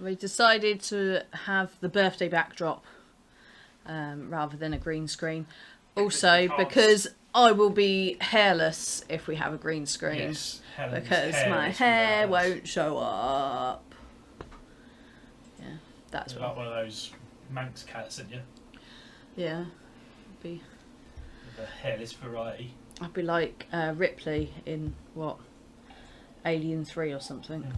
We decided to have the birthday backdrop rather than a green screen. Also, because I will be hairless if we have a green screen. Yes, because my hair won't show up. Yeah, that's like one of those Manx cats, isn't you? Yeah, the hairless variety. I'd be like Ripley in what, Alien 3 or something.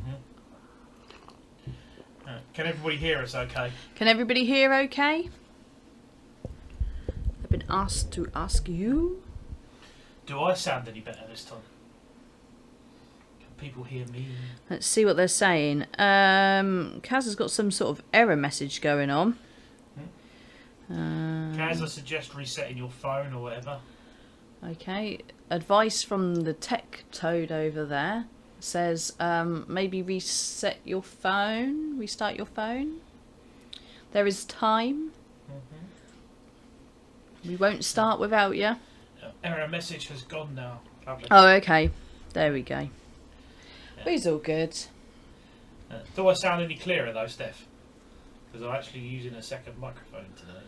Can everybody hear us okay? Can everybody hear okay? I've been asked to ask you. Do I sound any better this time? Can people hear me? Let's see what they're saying. Kaz has got some sort of error message going on. Kaz, I suggest resetting your phone or whatever. Okay. Advice from the tech toad over there says maybe reset your phone, restart your phone. There is time. We won't start without you. Error message has gone now. Lovely. Oh, okay. There we go. Yeah. He's all good. Do I sound any clearer though, Steph? Because I'm actually using a second microphone today.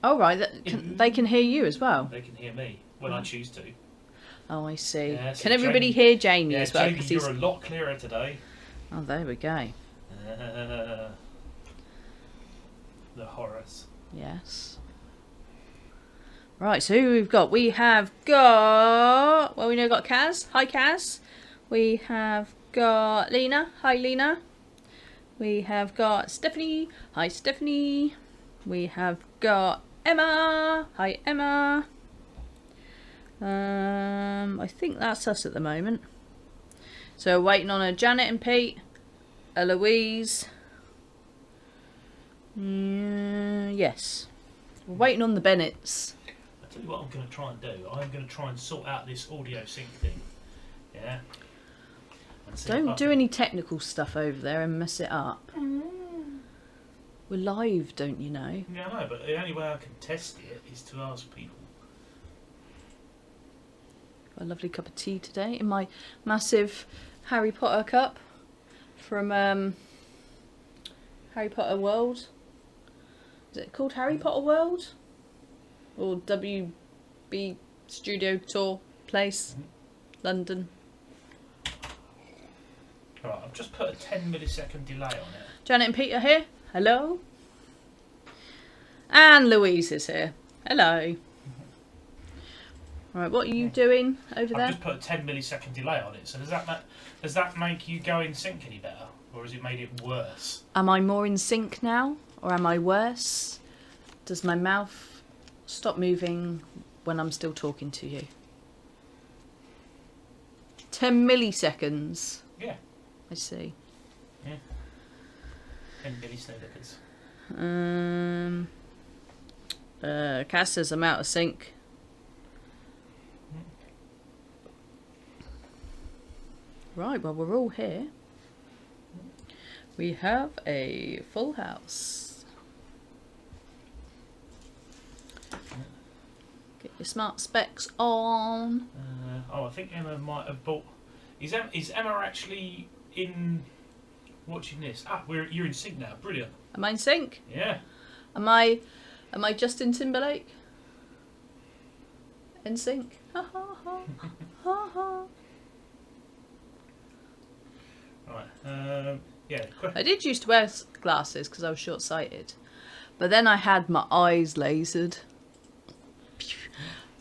Oh, right. They can hear you as well? They can hear me when I choose to. Oh, I see. Yeah, so can everybody hear Jamie as well? Jamie, you're a lot clearer today. Oh, there we go. The horrors. Yes. Right, so who we've got? We have got... Well, we know we've got Kaz. Hi, Kaz. We have got Lena. Hi, Lena. We have got Stephanie. Hi, Stephanie. We have got Emma. Hi, Emma. I think that's us at the moment. So waiting on a Janet and Pete, a Louise. Yes. We're waiting on the Bennetts. I'll tell you what I'm going to try and do. I'm going to try and sort out this audio sync thing. Yeah. Don't do any technical stuff over there and mess it up. We're live, don't you know? Yeah, I know, but the only way I can test it is to ask people. Got a lovely cup of tea today in my massive Harry Potter cup from Harry Potter World. Is it called Harry Potter World? Or WB Studio Tour Place, London? Right, I've just put a 10 millisecond delay on it. Janet and Pete are here. Hello. And Louise is here. Hello. Right, what are you doing over there? I've just put a 10 millisecond delay on it. So does that make you go in sync any better, or has it made it worse? Am I more in sync now, or am I worse? Does my mouth stop moving when I'm still talking to you? 10 milliseconds. Yeah. I see. Yeah. 10 milliseconds. Cass says I'm out of sync. Right, well, we're all here. We have a full house. Get your smart specs on. I think Emma might have bought... Is Emma actually in watching this? You're in sync now. Brilliant. Am I in sync? Yeah. Am I Justin Timberlake? In sync? Ha ha ha. Ha ha. Right. Yeah. I did used to wear glasses because I was short-sighted, but then I had my eyes lasered,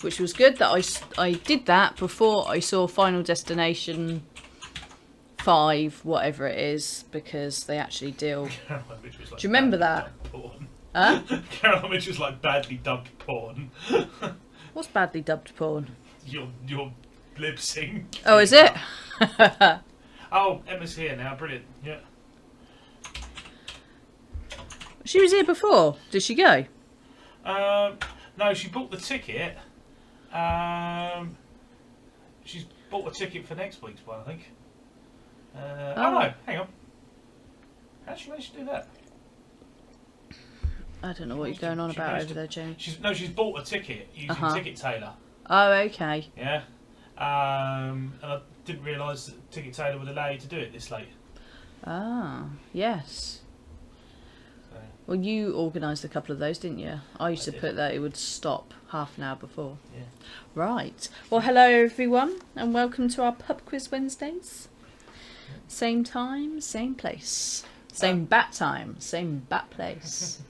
which was good that I did that before I saw Final Destination 5, whatever it is, because they actually deal. Do you remember that? Huh? Caroline, which was like badly dubbed porn. What's badly dubbed porn? Your lip sync. Oh, is it? Oh, Emma's here now. Brilliant. Yeah. She was here before. Did she go? No, she bought the ticket. She's bought a ticket for next week's one, I think. Oh no, hang on. How did she manage to do that? I don't know what you're going on about over there, Jamie. She's bought a ticket using Ticket Tailor. Oh, okay. Yeah. And I didn't realise that Ticket Tailor would allow you to do it this late. Ah, yes. Well, you organised a couple of those, didn't you? I used to did. put that it would stop half an hour before. Yeah. Right. Well, hello everyone, and welcome to our pub quiz Wednesdays. Same time, same place. Same bat time, same bat place.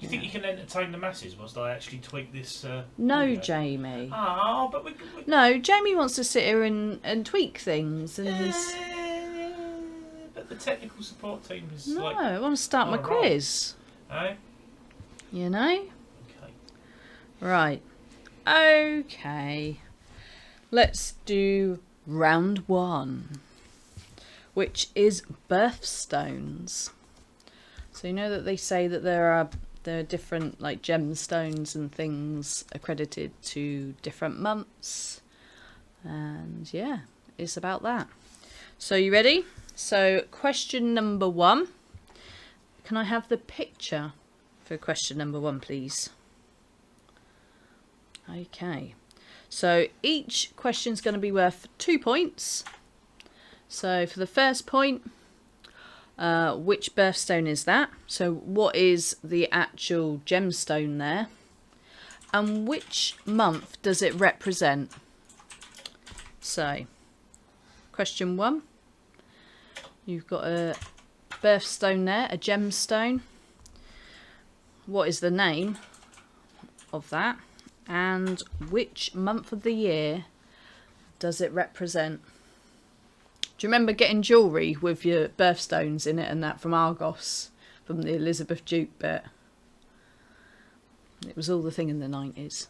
You think you can entertain the masses whilst I actually tweak this? No, audio? Jamie. Oh, but we No, Jamie wants to sit here and tweak things. And but the technical support team is no, like. I want to start my right. quiz. Eh? You know? Okay. Right. Okay. Let's do round 1, which is birthstones. So you know that they say that there are different like gemstones and things accredited to different months, and yeah, it's about that. So you ready? So question number 1. Can I have the picture for question number 1, please? Okay. So each question is going to be worth 2 points. So for the first point, which birthstone is that? So what is the actual gemstone there? And which month does it represent? So, question 1. You've got a birthstone there, a gemstone. What is the name of that? And which month of the year does it represent? Do you remember getting jewellery with your birthstones in it and that from Argos, from the Elizabeth Duke bit? It was all the thing in the 90s.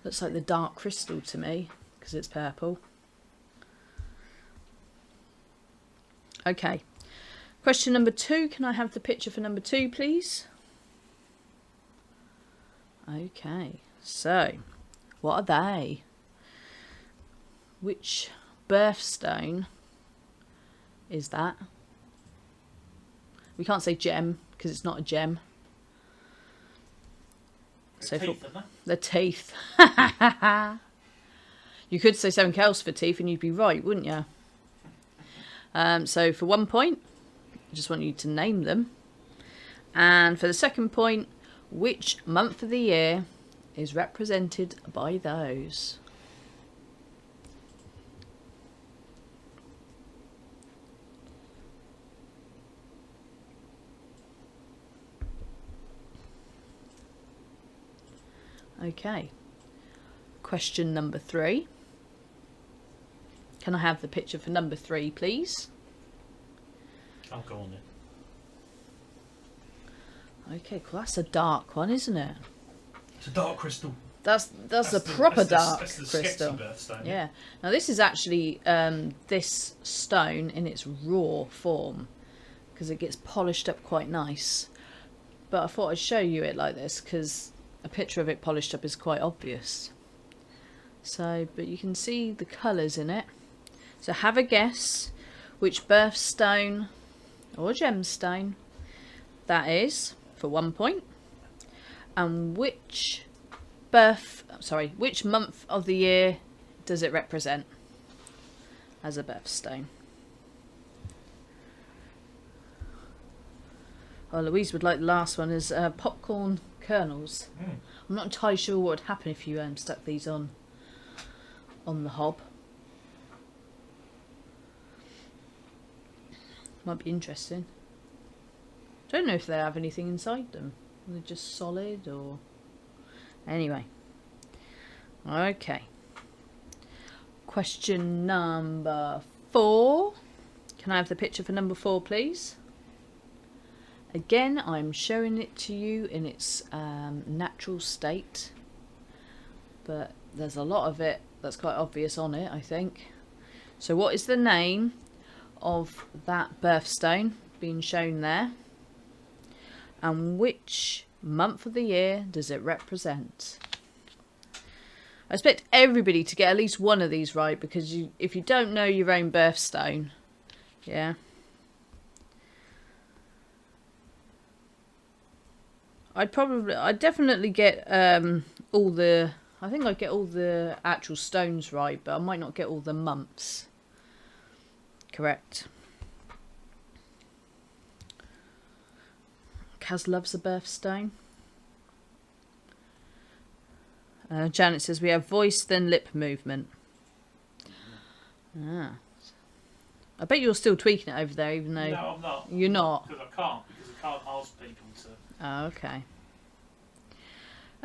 Looks like the dark crystal to me, because it's purple. Okay. Question number 2. Can I have the picture for number 2, please? Okay. So, what are they? Which birthstone is that? We can't say gem because it's not a gem. So Teeth, for isn't it? the teeth. You could say something else for teeth and you'd be right, wouldn't you? So for 1 point, I just want you to name them. And for the second point, which month of the year is represented by those? Okay. Question number 3. Can I have the picture for number 3, please? I'll go on it. Okay, well that's a dark one, isn't it? It's a dark crystal. That's a proper dark that's the crystal. sketchy birthstone. Yeah. Now this is actually this stone in its raw form, because it gets polished up quite nice. But I thought I'd show you it like this because a picture of it polished up is quite obvious. So, but you can see the colours in it. So have a guess which birthstone or gemstone that is for 1 point, and which month of the year does it represent as a birthstone? Oh, Louise would like the last one as popcorn kernels. I'm not entirely sure what would happen if you stuck these on the hob. Might be interesting. Don't know if they have anything inside them. They're just solid or... Anyway. Okay. Question number 4. Can I have the picture for number 4, please? Again, I'm showing it to you in its natural state. But there's a lot of it that's quite obvious on it, I think. So what is the name of that birthstone being shown there? And which month of the year does it represent? I expect everybody to get at least one of these right, because if you don't know your own birthstone, yeah. I'd definitely get all the, I think I'd get all the actual stones right, but I might not get all the months. Correct. Kaz loves a birthstone. Janet says we have voice, then lip movement. Ah. I bet you're still tweaking it over there, even though... No, I'm not. You're not? Because I can't ask people to... Oh, okay.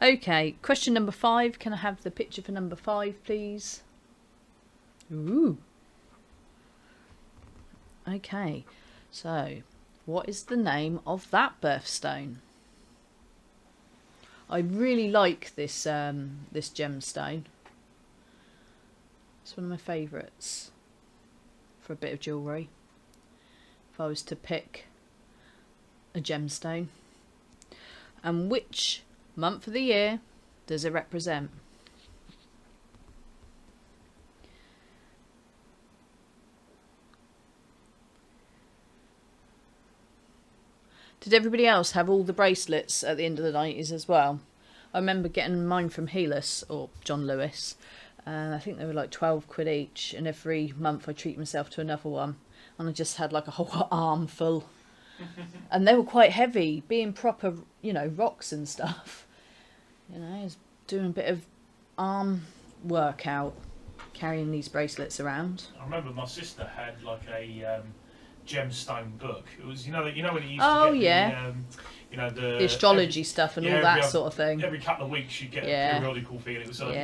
Okay, question number 5. Can I have the picture for number 5, please? Ooh. Okay, so what is the name of that birthstone? I really like this this gemstone. It's one of my favourites for a bit of jewellery. If I was to pick a gemstone. And which month of the year does it represent? Did everybody else have all the bracelets at the end of the 90s as well? I remember getting mine from Helis or John Lewis. I think they were like 12 quid each, and every month I treat myself to another one. And I just had like a whole arm full. And they were quite heavy, being proper, you know, rocks and stuff. You know, I was doing a bit of arm workout, carrying these bracelets around. I remember my sister had like a gemstone book. It was, you know when you used Oh, to get yeah. The astrology stuff and all that sort of thing. Every couple of weeks you'd get a periodical feeling. It was like,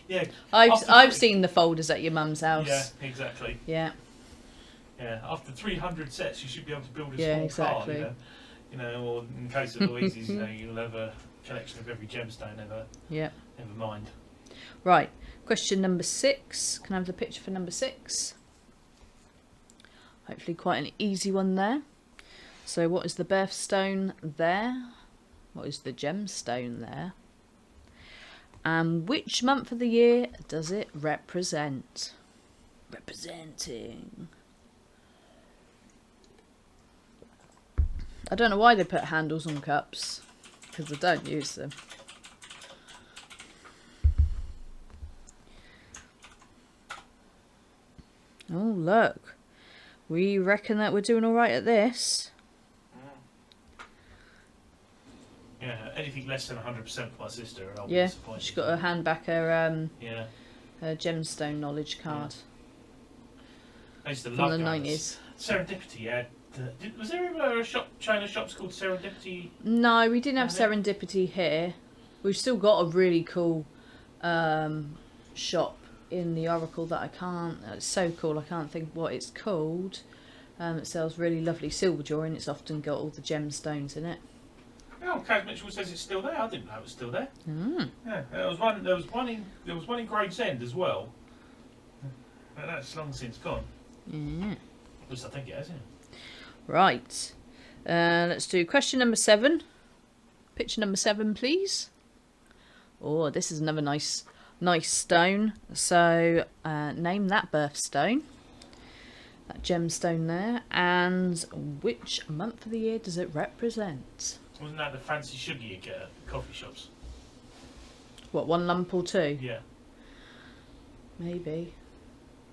yeah. I've seen the folders at your mum's house. Yeah, exactly. Yeah. Yeah, after 300 sets, you should be able to build a small exactly. card. You know, or in case of Louise's, you'll have a collection of every gemstone ever. Yeah. Never mind. Right. Question number 6. Can I have the picture for number 6? Hopefully quite an easy one there. So what is the birthstone there? What is the gemstone there? And which month of the year does it represent? Representing. I don't know why they put handles on cups, because I don't use them. Oh, look. We reckon that we're doing all right at this. Yeah, anything less than 100% for my sister, and I'll be disappointed. She's got her hand back her her gemstone knowledge card. I used to from love the going 90s. Serendipity had. Was there ever a chain of shops called Serendipity? No, we didn't have Serendipity here. We've still got a really cool shop in the Oracle that I can't. It's so cool. I can't think what it's called. It sells really lovely silver jewellery, and it's often got all the gemstones in it. Oh, Kaz Mitchell says it's still there. I didn't know it was still there. Mm. Yeah, there was one in Gravesend as well, but that's long since gone. Yeah. At least I think it has. Yeah. Right. Let's do question number 7. Picture number 7, please. Oh, this is another nice stone. So name that birthstone, that gemstone there, and which month of the year does it represent? Wasn't that the fancy sugar you get at coffee shops? What, 1 lump or 2? Yeah. Maybe.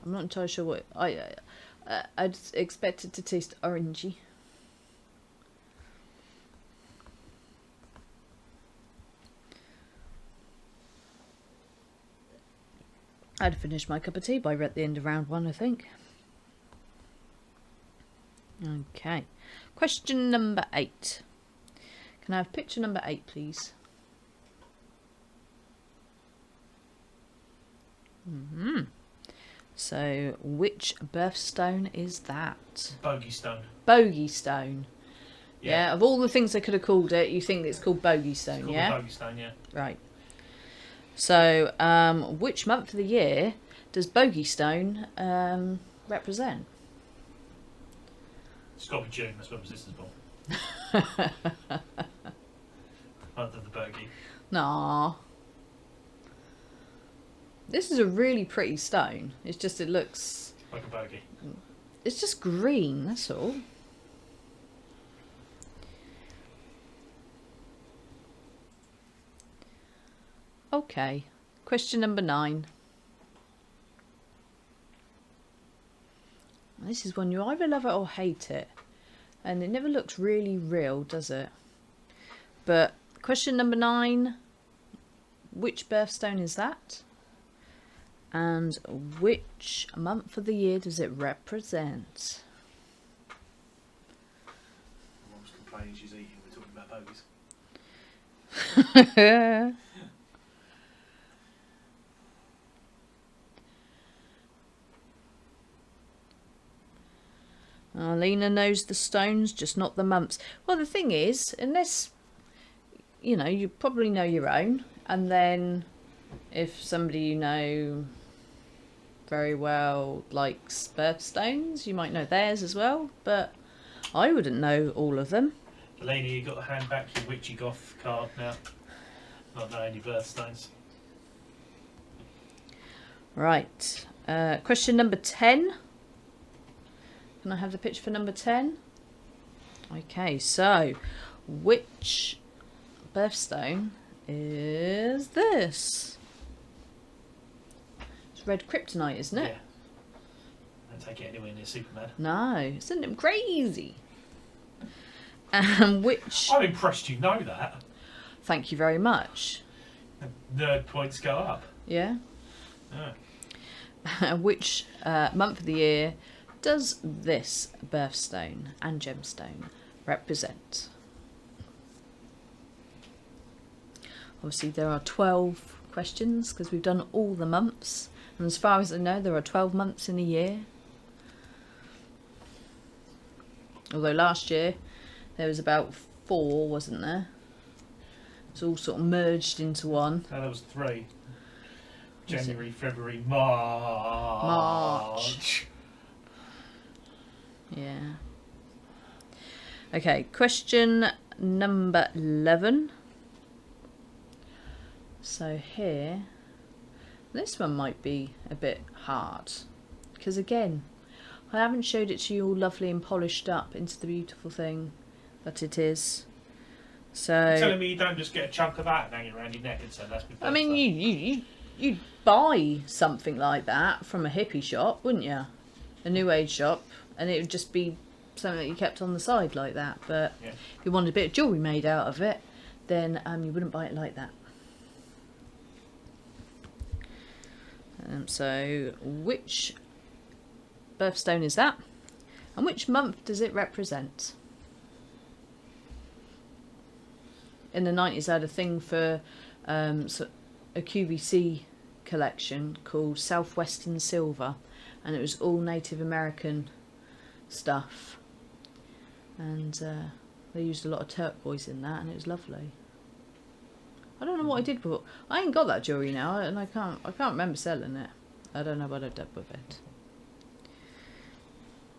I'm not entirely sure what... I'd expect it to taste orangey. I'd finished my cup of tea by the end of round 1, I think. Okay. Question number 8. Can I have picture number 8, please? So, which birthstone is that? Bogey stone. Bogey stone. Yeah. Of all the things they could have called it, you think it's called bogey stone, It's called yeah? Bogey stone, yeah. Right. So, which month of the year does bogey stone represent? It's got to be June. That's when my sister's born. Month of the bogey. Nah. This is a really pretty stone. It's just, it looks... Like a bogey. It's just green, that's all. Okay. Question number 9. This is one you either love it or hate it. And it never looks really real, does it? But question number 9. Which birthstone is that? And which month of the year does it represent? Mum's complaining she's eating. We're talking about bogies. Lena knows the stones, just not the months. Well, the thing is, unless, you know, you probably know your own. And then if somebody you know very well likes birthstones, you might know theirs as well. But I wouldn't know all of them. Lena, you got to hand back your witchy goth card now. Not know any birthstones. Right. Question number 10. Can I have the picture for number 10? Okay, so which birthstone is this? It's red kryptonite, isn't it? Yeah. Don't take it anywhere near Superman. No, isn't it crazy? And which... I'm impressed you know that. Thank you very much. Nerd points go up. Yeah. Yeah. Which month of the year does this birthstone and gemstone represent? Obviously there are 12 questions because we've done all the months, and as far as I know there are 12 months in a year. Although last year there was about 4, wasn't there? It's all sort of merged into one. No, that was 3. January, February, March. Yeah. Okay, question number 11. So here, this one might be a bit hard. Because again, I haven't showed it to you all lovely and polished up into the beautiful thing that it is. So You're telling me you don't just get a chunk of that and hang it around your neck and say that's my birthday? I mean, you'd buy something like that from a hippie shop, wouldn't you? A new age shop, and it would just be something that you kept on the side like that. But Yeah. if you wanted a bit of jewellery made out of it, then you wouldn't buy it like that. So which birthstone is that? And which month does it represent? In the 90s I had a thing for a QVC collection called Southwestern Silver, and it was all Native American stuff, and they used a lot of turquoise in that, and it was lovely. I don't know what I did with it. I ain't got that jewellery now, and I can't remember selling it. I don't know what I did with it.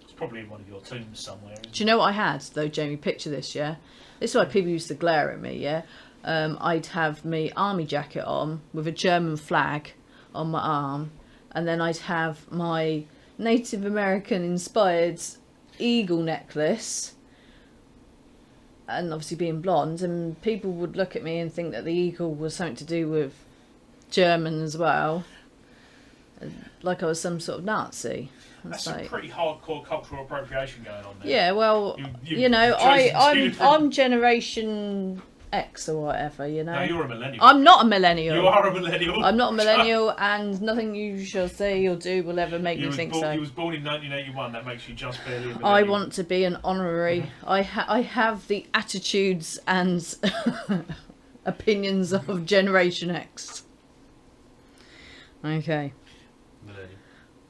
It's probably in one of your tombs somewhere. Isn't Do you know what I had though, Jamie? Picture this, yeah? This is why people used to glare at me, yeah? I'd have my army jacket on with a German flag on my arm, and then I'd have my Native American inspired eagle necklace, and obviously being blonde, and people would look at me and think that the eagle was something to do with German as well, like I was some sort of Nazi. That's some pretty hardcore cultural appropriation going on there. Yeah, well, you know, I'm generation X or whatever, you know. No, you're a millennial. I'm not a millennial. You are a millennial. I'm not a millennial, and nothing you shall say or do will ever make me think so. You was born in 1981. That makes you just barely a millennial. I want to be an honorary. I have the attitudes and opinions of Generation X. Okay. Millennial.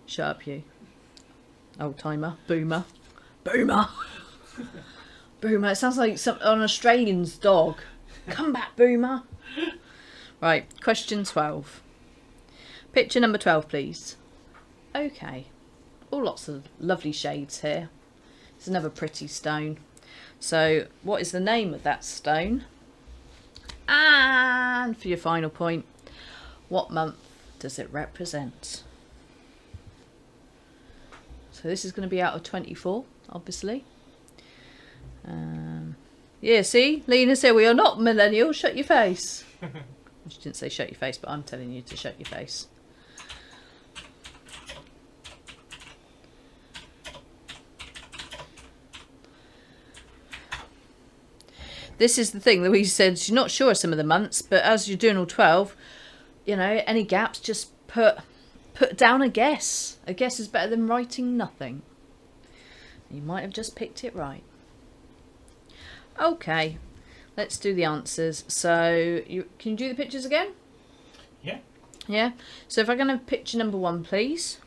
Shut up, you. Old timer. Boomer. Boomer. Boomer. It sounds like an Australian's dog. Come back, Boomer. Right, question 12. Picture number 12, please. Okay. All lots of lovely shades here. It's another pretty stone. So, what is the name of that stone? And for your final point, what month does it represent? So this is going to be out of 24, obviously. Yeah, see? Lena said we are not millennials. Shut your face. She didn't say shut your face, but I'm telling you to shut your face. This is the thing that we said, she's not sure of some of the months, but as you're doing all 12, you know, any gaps, just put down a guess. A guess is better than writing nothing. You might have just picked it right. Okay, let's do the answers. So, can you do the pictures again? Yeah. Yeah. So if I can have picture number 1, please.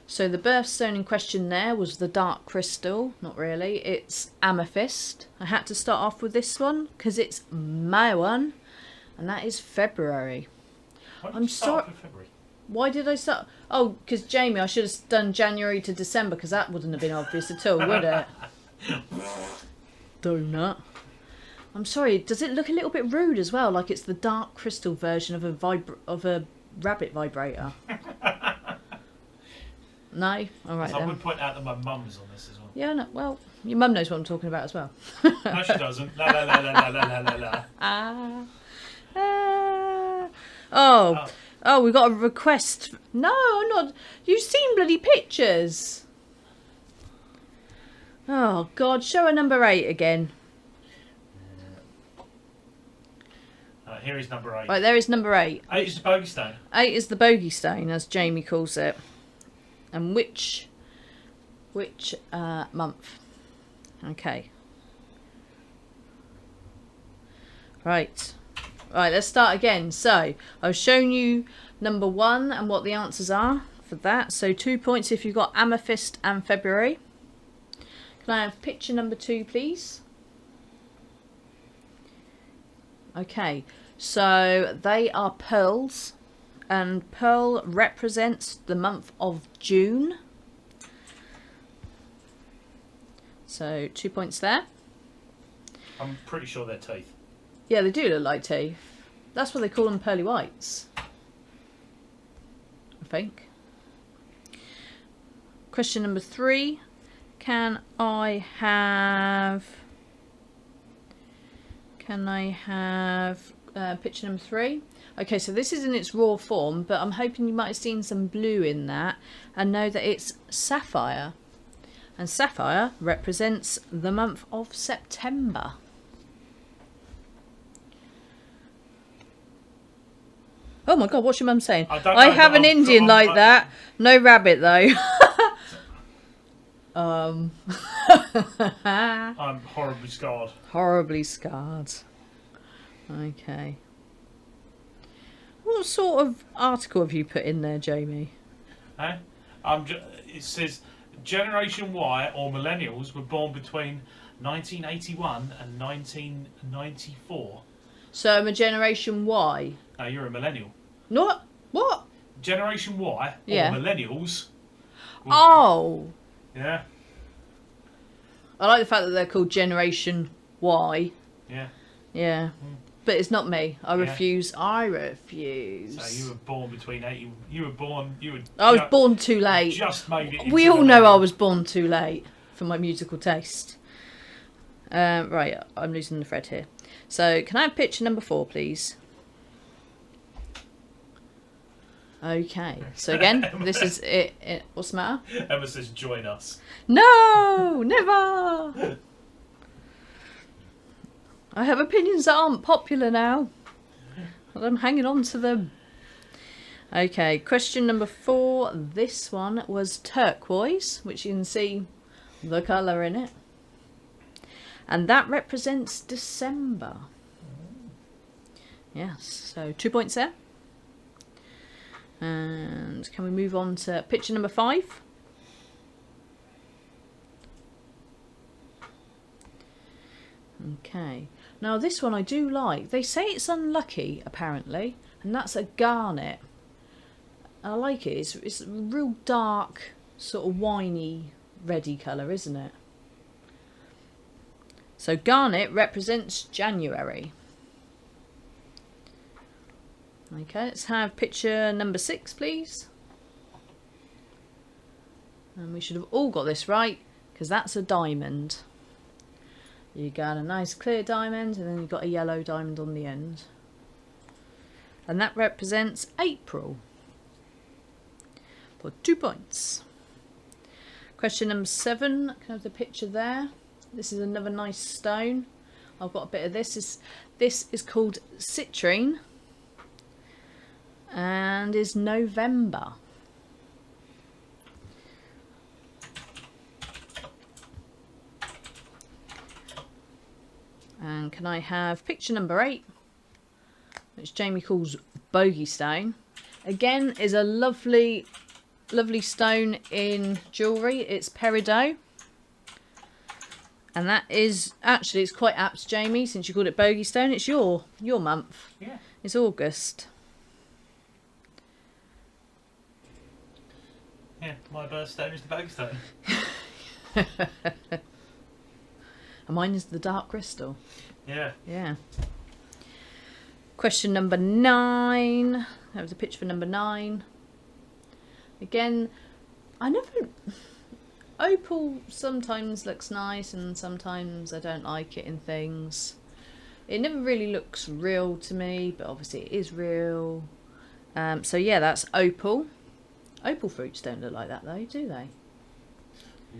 So the birthstone in question there was the dark crystal. Not really. It's amethyst. I had to start off with this one because it's my one, and that is February. I'm sorry. February? Why did I start? Oh, because Jamie, I should have done January to December because that wouldn't have been obvious at all, would it? Donut. I'm sorry. Does it look a little bit rude as well? Like it's the dark crystal version of a rabbit vibrator. No? Alright then. I would point out that my mum's on this as well. Yeah, no, well, your mum knows what I'm talking about as well. No, she doesn't. La la la la la la la la. Oh, we got a request. No, I'm not. You've seen bloody pictures. Oh, God, show her number 8 again. Here is number 8. Right, there is number 8. 8 is the bogey stone. 8 is the bogey stone, as Jamie calls it. And which month? Okay. Right, let's start again. So, I've shown you number 1 and what the answers are for that. So 2 points if you've got amethyst and February. Can I have picture number 2, please? Okay, so they are pearls, and pearl represents the month of June. So 2 points there. I'm pretty sure they're teeth. Yeah, they do look like teeth. That's why they call them pearly whites, I think. Question number 3. Can I have picture number 3? Okay, so this is in its raw form, but I'm hoping you might have seen some blue in that and know that it's sapphire. And sapphire represents the month of September. Oh my God, what's your mum saying? I have an Indian like that. No rabbit though. I'm horribly scarred. Horribly scarred. Okay. What sort of article have you put in there, Jamie? It says Generation Y or Millennials were born between 1981 and 1994. So I'm a Generation Y. No, you're a millennial. Not what? Generation Y or Millennials. Oh. Yeah. I like the fact that they're called Generation Y. Yeah. Yeah. But it's not me. I refuse. I refuse. So you were born between 80. I was born too late. Just made it. We all know I was born too late for my musical taste. Right, I'm losing the thread here. So can I have picture number 4, please? Okay. So again, this is it. What's the matter? Emma says, "Join us." No, never. I have opinions that aren't popular now, and I'm hanging on to them. Okay, question number 4. This one was turquoise, which you can see the colour in it. And that represents December. Yes, so 2 points there. And can we move on to picture number 5? Okay. Now this one I do like. They say it's unlucky, apparently, and that's a garnet. I like it. It's a real dark, sort of winey, reddy colour, isn't it? So garnet represents January. Okay, let's have picture number 6, please. And we should have all got this right, because that's a diamond. You got a nice clear diamond, and then you've got a yellow diamond on the end. And that represents April. For 2 points. Question number 7, can I have the picture there? This is another nice stone. I've got a bit of this. This is called citrine and is November. And can I have picture number 8, which Jamie calls Bogey Stone. Again, is a lovely, lovely stone in jewellery. It's peridot. And that is, actually, it's quite apt, Jamie, since you called it Bogey Stone. It's your month. Yeah. It's August. Yeah, my birthstone is the bogey stone. And mine is the dark crystal. Yeah. Yeah. Question number 9. That was a picture for number 9. Again, opal sometimes looks nice and sometimes I don't like it in things. It never really looks real to me, but obviously it is real. So yeah, that's opal. Opal fruits don't look like that though, do they?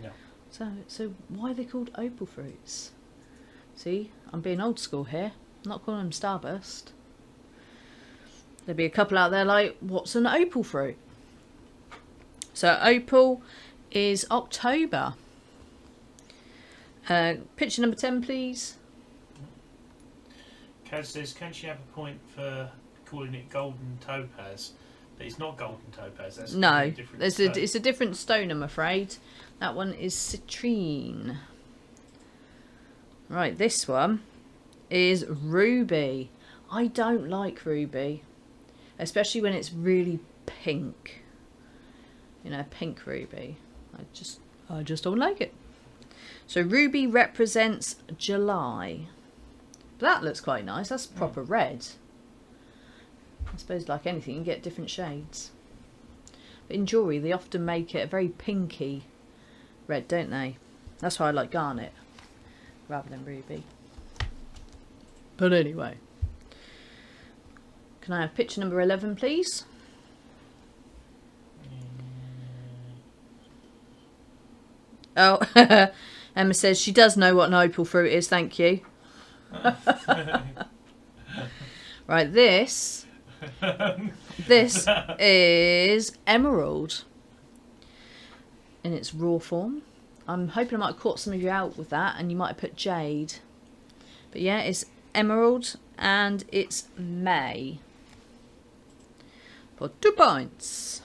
No. So why are they called opal fruits? See, I'm being old school here. I'm not calling them starburst. There'll be a couple out there like, what's an opal fruit? So opal is October. Picture number 10, please. Kaz says, can she have a point for calling it golden topaz? But it's not golden topaz. That's No, different. it's a different stone, I'm afraid. That one is citrine. Right, this one is ruby. I don't like ruby, especially when it's really pink. You know, pink ruby. I just don't like it. So ruby represents July. But that looks quite nice. That's proper red. I suppose like anything, you get different shades. But in jewellery, they often make it a very pinky red, don't they? That's why I like garnet rather than ruby. But anyway. Can I have picture number 11, please? Oh, Emma says she does know what an opal fruit is, thank you. Right, this is emerald in its raw form. I'm hoping I might have caught some of you out with that and you might have put jade. But yeah, it's emerald and it's May. For 2 points.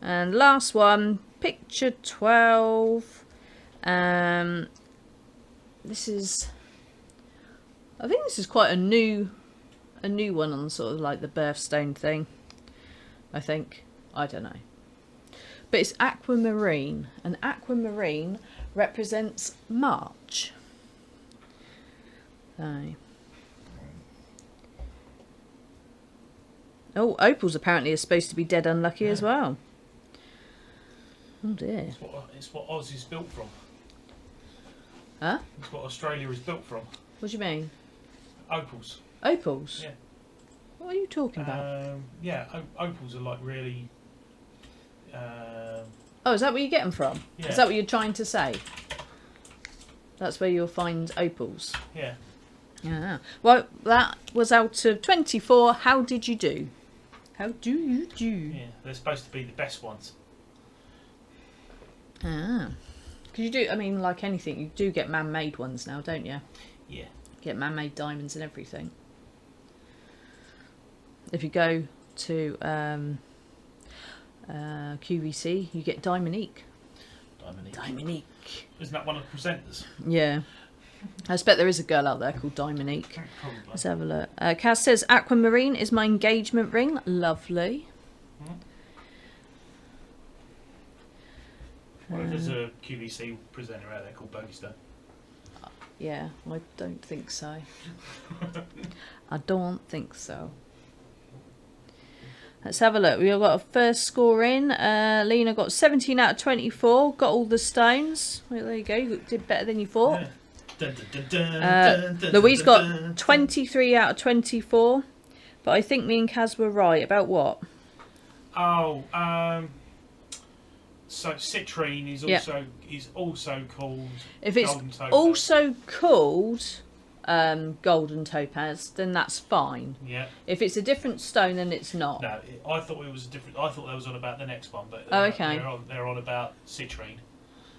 And last one, picture 12. This is, I think this is quite a new one on sort of like the birthstone thing. I think. I don't know. But it's aquamarine, and aquamarine represents March. So. Oh, opals apparently are supposed to be dead unlucky as well. Oh dear. It's what Oz is built from. Huh? It's what Australia is built from. What do you mean? Opals. Opals? Yeah. What are you talking about? Yeah, opals are like really... Oh, is that where you get them from? Yeah. Is that what you're trying to say? That's where you'll find opals? Yeah. Yeah. Well, that was out of 24. How did you do? How do you do? Yeah, they're supposed to be the best ones. Ah. Because you do, I mean, like anything, you do get man-made ones now, don't you? Yeah. Get man-made diamonds and everything. If you go to QVC, you get Diamonique. Diamonique. Isn't that one of the presenters? Yeah. I expect there is a girl out there called Diamonique. Probably. Let's have a look. Kaz says, aquamarine is my engagement ring. Lovely. Well, there's a QVC presenter out there called Bogey Stone. Yeah, I don't think so. I don't think so. Let's have a look. We've got a first score in. Lena got 17 out of 24. Got all the stones. Well, there you go. You did better than you thought. Louise got 23 out of 24. But I think me and Kaz were right. About what? Oh, so citrine is also called If it's golden topaz. also called golden topaz, then that's fine. Yeah. If it's a different stone, then it's not. No, I thought it was different. I thought that was on about the next one, but Oh, okay. they're on about citrine.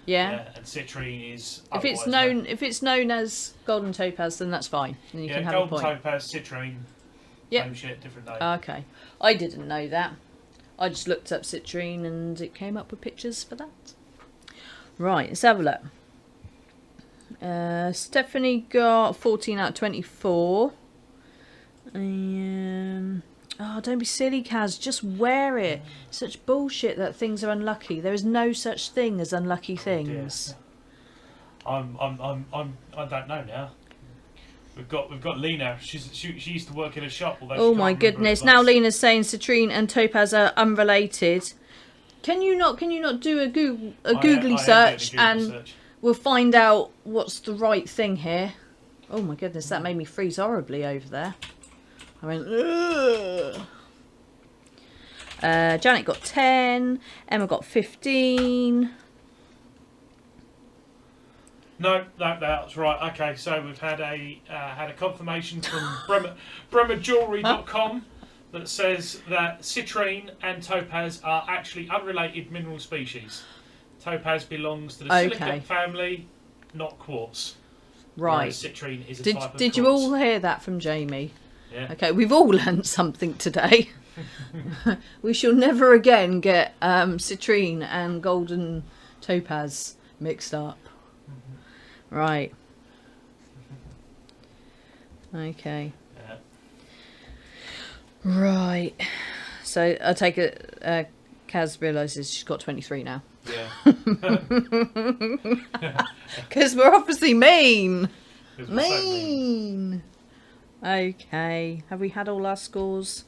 Yeah. And citrine is. If it's known as golden topaz, then that's fine. Then you can have golden a point. topaz, citrine. Yep. Same shit, different name. Okay. I didn't know that. I just looked up citrine and it came up with pictures for that. Right, let's have a look. Stephanie got 14 out of 24. Oh, don't be silly, Kaz. Just wear it. Such bullshit that things are unlucky. There is no such thing as unlucky things. I don't know now. We've got Lena. She used to work in a shop. Oh my goodness! Now Lena's saying citrine and topaz are unrelated. Can you not do a googly search and we'll find out what's the right thing here? Oh my goodness! That made me freeze horribly over there. I went. Ugh. Janet got 10. Emma got 15. No, that's right. Okay, so we've had a confirmation from BremerJewelry.com that says that citrine and topaz are actually unrelated mineral species. Topaz belongs to the silicate family, not quartz. Right. Whereas citrine is a type of quartz. Did you all hear that from Jamie? Yeah. Okay, we've all learnt something today. We shall never again get citrine and golden topaz mixed up. Right. Okay. Yeah. Right. So I take it Kaz realises she's got 23 now. Yeah. Because we're obviously mean. Mean. Okay. Have we had all our scores?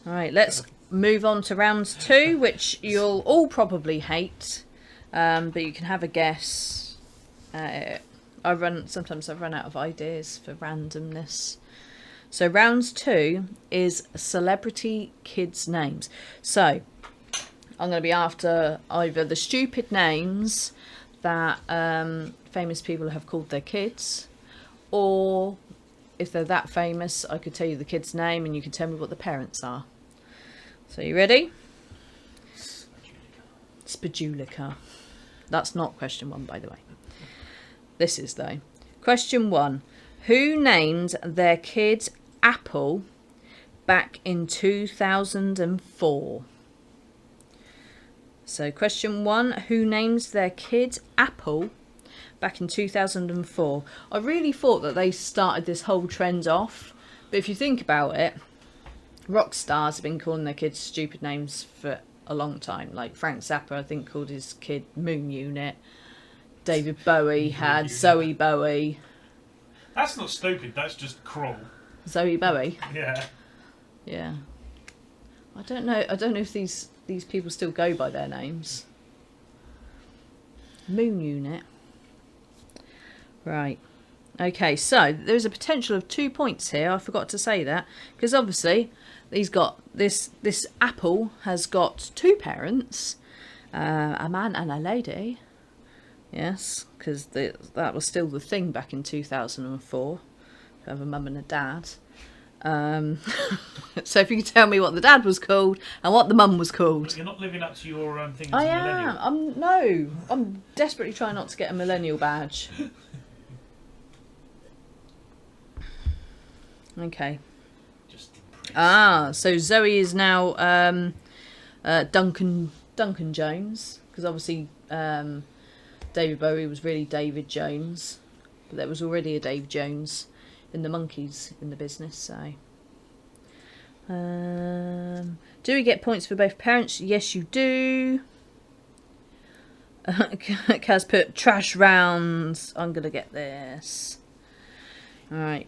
Alright, let's move on to round 2, which you'll all probably hate. But you can have a guess. Sometimes I run out of ideas for randomness. So round 2 is celebrity kids' names. So I'm going to be after either the stupid names that famous people have called their kids, or if they're that famous, I could tell you the kid's name and you can tell me what the parents are. So you ready? Spadulica. That's not question 1, by the way. This is, though. Question 1. Who named their kid Apple back in 2004? So, question 1. Who named their kid Apple back in 2004? I really thought that they started this whole trend off. But if you think about it, rock stars have been calling their kids stupid names for a long time. Like Frank Zappa, I think, called his kid Moon Unit. David Bowie had Zoe Bowie. That's not stupid, that's just cruel. Zoe Bowie? Yeah. Yeah. I don't know if these people still go by their names. Moon Unit. Right. Okay, so there's a potential of 2 points here. I forgot to say that. Because obviously, this Apple has got 2 parents. A man and a lady. Yes, because that was still the thing back in 2004, to have a mum and a dad. So if you could tell me what the dad was called and what the mum was called. You're not living up to your thing as I a am. millennial. I'm desperately trying not to get a millennial badge. Okay. So Zoe is now Duncan Jones, because obviously David Bowie was really David Jones, but there was already a Dave Jones in the Monkees in the business. So, do we get points for both parents? Yes, you do. Kaz put trash rounds. I'm gonna get this. All right.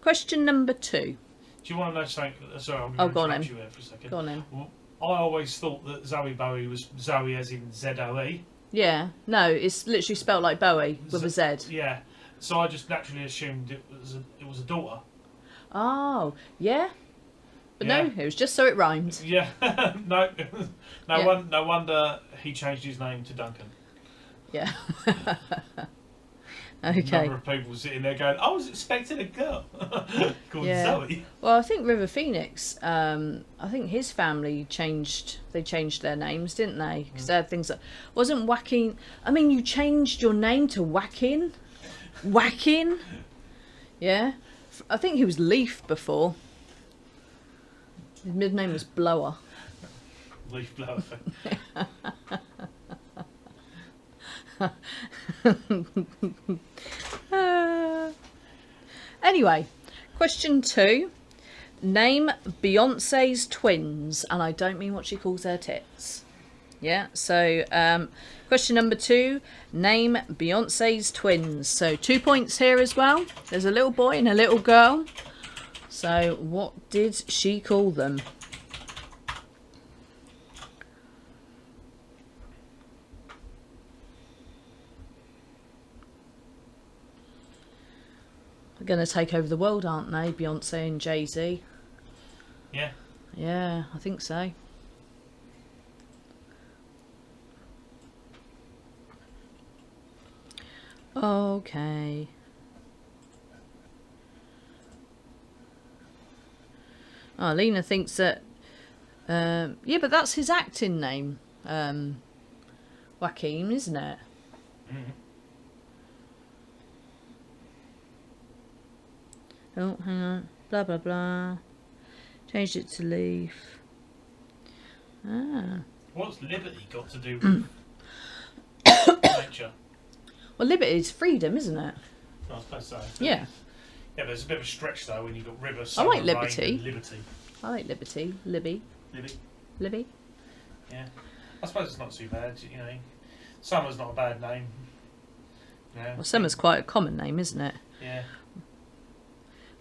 Question number 2. Do you want to know something? Sorry, I'm go going on to interrupt then. you there for a second. Go on then. Well, I always thought that Zoe Bowie was Zoe as in Z-O-E. Yeah, no, it's literally spelled like Bowie with a Z. Yeah, so I just naturally assumed it was a daughter. Oh, yeah, but Yeah. no, it was just so it rhymed. Yeah, no wonder he changed his name to Duncan. Yeah. Okay. Number of people sitting there going, I was expecting a girl called Zoe. Well, I think River Phoenix, I think his family changed their names, didn't they? Because they had things that wasn't Whacking. I mean, you changed your name to Whacking. Whacking. Yeah. I think he was Leaf before. His middle name was Blower. Leaf blower. Anyway, question 2. Name Beyonce's twins, and I don't mean what she calls her tits. Yeah, so question number 2. Name Beyonce's twins. So 2 points here as well. There's a little boy and a little girl. So what did she call them? They're going to take over the world, aren't they? Beyonce and Jay-Z. Yeah. Yeah, I think so. Okay. Oh, Lena thinks that... yeah, but that's his acting name. Joaquin, isn't it? Mm-hmm. Oh, hang on. Blah, blah, blah. Changed it to Leaf. Ah. What's liberty got to do with nature? Well, liberty is freedom, isn't it? I suppose so. Yeah. Yeah, there's a bit of a stretch though when you've got river, I summer, like rain, liberty. and liberty. I like liberty. Libby. Libby. Libby. Yeah. I suppose it's not too bad, you know. Summer's not a bad name. Yeah. Well, Summer's quite a common name, isn't it? Yeah.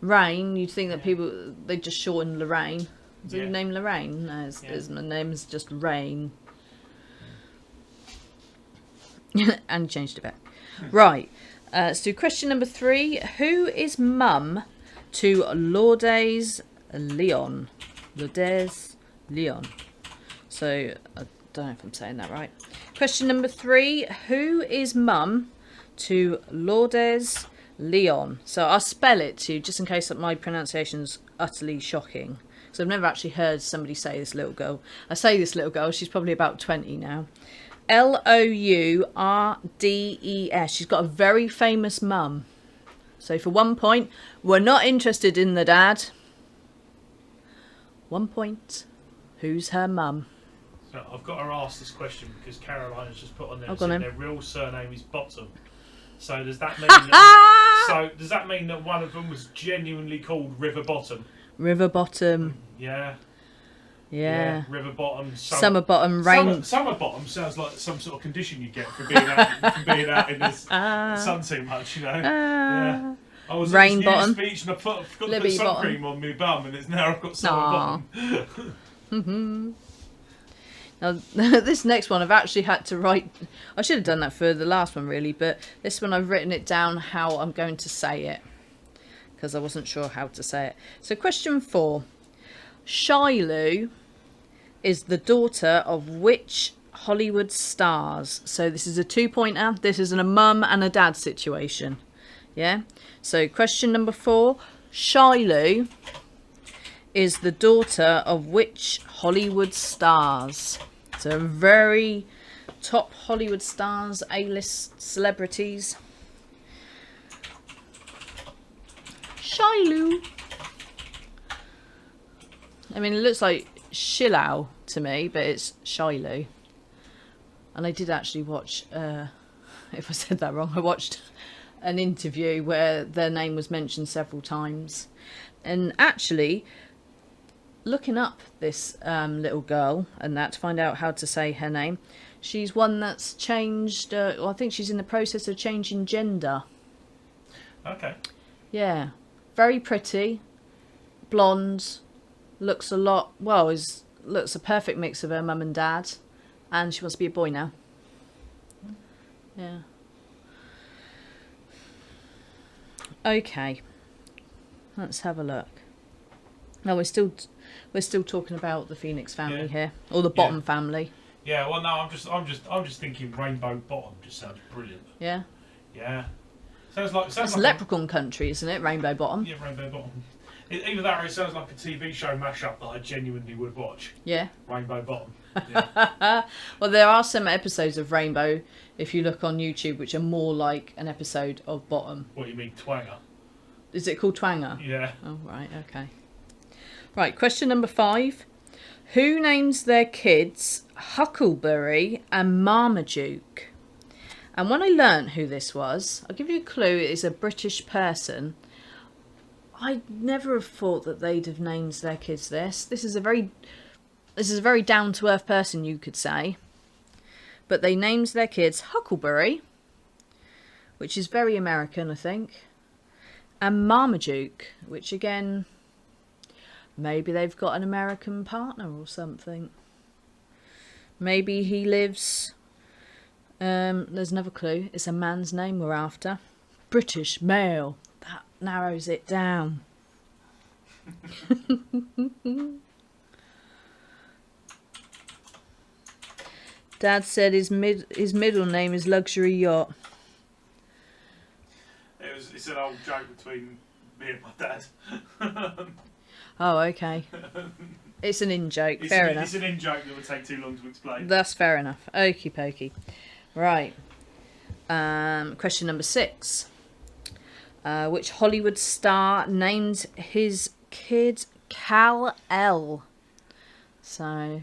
Rain, you'd think that people, they just shorten Lorraine. Is your Yeah. name Lorraine? No, my name's just Rain. And changed it back. Right. Let's do question number 3. Who is mum to Lourdes Leon? Lourdes Leon. So, I don't know if I'm saying that right. Question number 3. Who is mum to Lourdes Leon? So I'll spell it to you just in case that my pronunciation's utterly shocking. Because I've never actually heard somebody say this little girl. I say this little girl, she's probably about 20 now. Lourdes. She's got a very famous mum. So for 1 point, we're not interested in the dad. 1 point. Who's her mum? So I've got to ask this question because Caroline has just put on there Oh, that go on their then. real surname is Bottom. So does that mean that one of them was genuinely called River Bottom? River Bottom. Yeah. Yeah. River Bottom. Summer Bottom. Rain. Summer Bottom sounds like some sort of condition you get for being out in the sun too much, you know. Yeah. I was Rain at Bottom. this beach and I forgot to put Libby sun Bottom. cream on my bum, and now I've got Summer Bottom. Now, this next one I've actually had to write. I should have done that for the last one really, but this one I've written it down how I'm going to say it because I wasn't sure how to say it. So question 4. Shiloh is the daughter of which Hollywood stars? So this is a 2-pointer. This is a mum and a dad situation. Yeah. So question number 4. Shiloh is the daughter of which Hollywood stars? So very top Hollywood stars, A-list celebrities. Shiloh. I mean, it looks like Shiloh to me, but it's Shiloh. And I did actually watch, if I said that wrong, I watched an interview where their name was mentioned several times. And actually, looking up this little girl and that to find out how to say her name, she's one that's changed, well, I think she's in the process of changing gender. Okay. Yeah. Very pretty, blonde, looks a lot, well, looks a perfect mix of her mum and dad, and she wants to be a boy now. Yeah. Okay. Let's have a look. No, we're still talking about the Phoenix family here, or the Bottom family. Yeah. Well, no, I'm just thinking Rainbow Bottom just sounds brilliant. Yeah. Yeah. Sounds like That's Leprechaun Country, isn't it? Rainbow Bottom. Yeah, Rainbow Bottom. Either that or it sounds like a TV show mashup that I genuinely would watch. Yeah. Rainbow Bottom. Yeah. Well, there are some episodes of Rainbow, if you look on YouTube, which are more like an episode of Bottom. What do you mean, Twanger? Is it called Twanger? Yeah. Oh, right, okay. Right, question number 5. Who names their kids Huckleberry and Marmaduke? And when I learnt who this was, I'll give you a clue, it is a British person. I'd never have thought that they'd have named their kids this. This is a very down-to-earth person, you could say. But they named their kids Huckleberry, which is very American, I think, and Marmaduke, which again, maybe they've got an American partner or something. Maybe he lives... there's another clue. It's a man's name we're after. British male. That narrows it down. Dad said his middle name is Luxury Yacht. It's an old joke between me and my dad. Oh, okay. It's an in-joke. Fair enough. It's an in-joke that would take too long to explain. That's fair enough. Okie pokey. Right. Question number 6. Which Hollywood star named his kid Kal-El? So,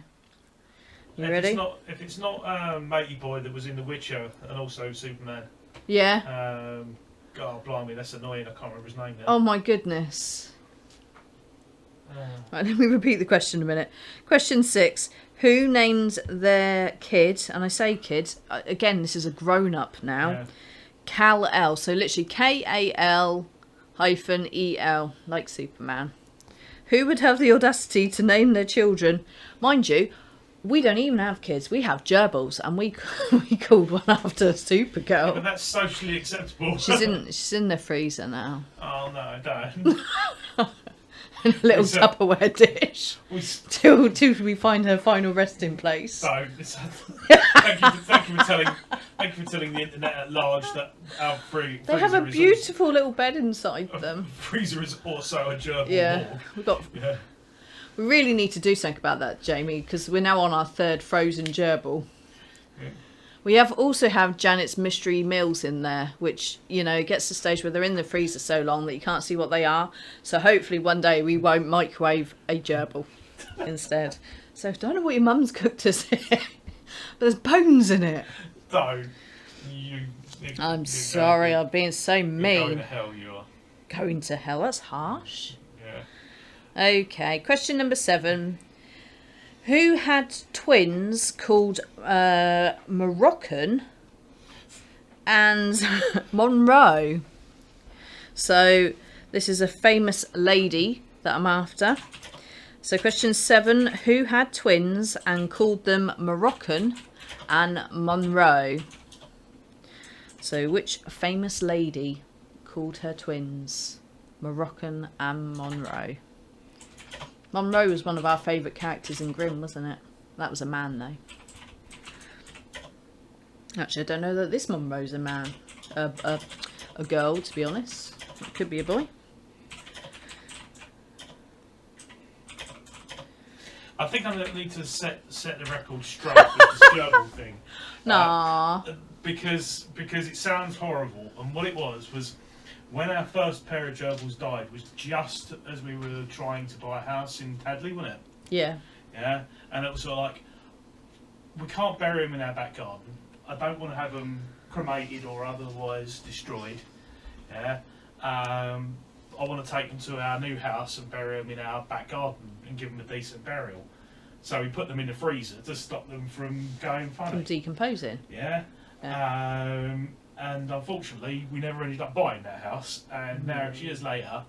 you ready? If it's not Matey Boy that was in The Witcher and also Superman. Yeah. God, blimey, that's annoying. I can't remember his name now. Oh my goodness. Right, let me repeat the question a minute. Question 6. Who named their kid, and I say kid, again, this is a grown-up now, yeah. Kal-El. So literally Kal-hyphen-El, like Superman. Who would have the audacity to name their children? Mind you, we don't even have kids. We have gerbils, and we called one after Supergirl. Yeah, but that's socially acceptable. She's in the freezer now. Oh no, don't. In a little Tupperware dish till we find her final resting place. No, thank you for telling the internet at large that our freezer. They have a beautiful little bed inside them. Freezer is also a gerbil. Yeah, we really need to do something about that, Jamie, because we're now on our 3rd frozen gerbil. Yeah. We also have Janet's mystery meals in there, which, you know, gets to the stage where they're in the freezer so long that you can't see what they are. So hopefully one day we won't microwave a gerbil instead. So I don't know what your mum's cooked us here, but there's bones in it. Don't. I'm sorry, I'm being so mean. Going to hell, you are. Going to hell? That's harsh. Yeah. Okay, question number 7. Who had twins called Moroccan and Monroe? So this is a famous lady that I'm after. So question 7. Who had twins and called them Moroccan and Monroe? So which famous lady called her twins Moroccan and Monroe? Monroe was one of our favourite characters in Grimm, wasn't it? That was a man, though. Actually, I don't know that this Monroe's a man. A girl, to be honest. It could be a boy. I think I'm going to need to set the record straight with this gerbil thing. Nah. Because it sounds horrible. And what it was... When our first pair of gerbils died was just as we were trying to buy a house in Padley, wasn't it? Yeah. Yeah, and it was sort of like, we can't bury them in our back garden. I don't want to have them cremated or otherwise destroyed. Yeah. I want to take them to our new house and bury them in our back garden and give them a decent burial. So we put them in the freezer to stop them from going funny. From decomposing. Yeah. And unfortunately, we never ended up buying that house. And now, years later,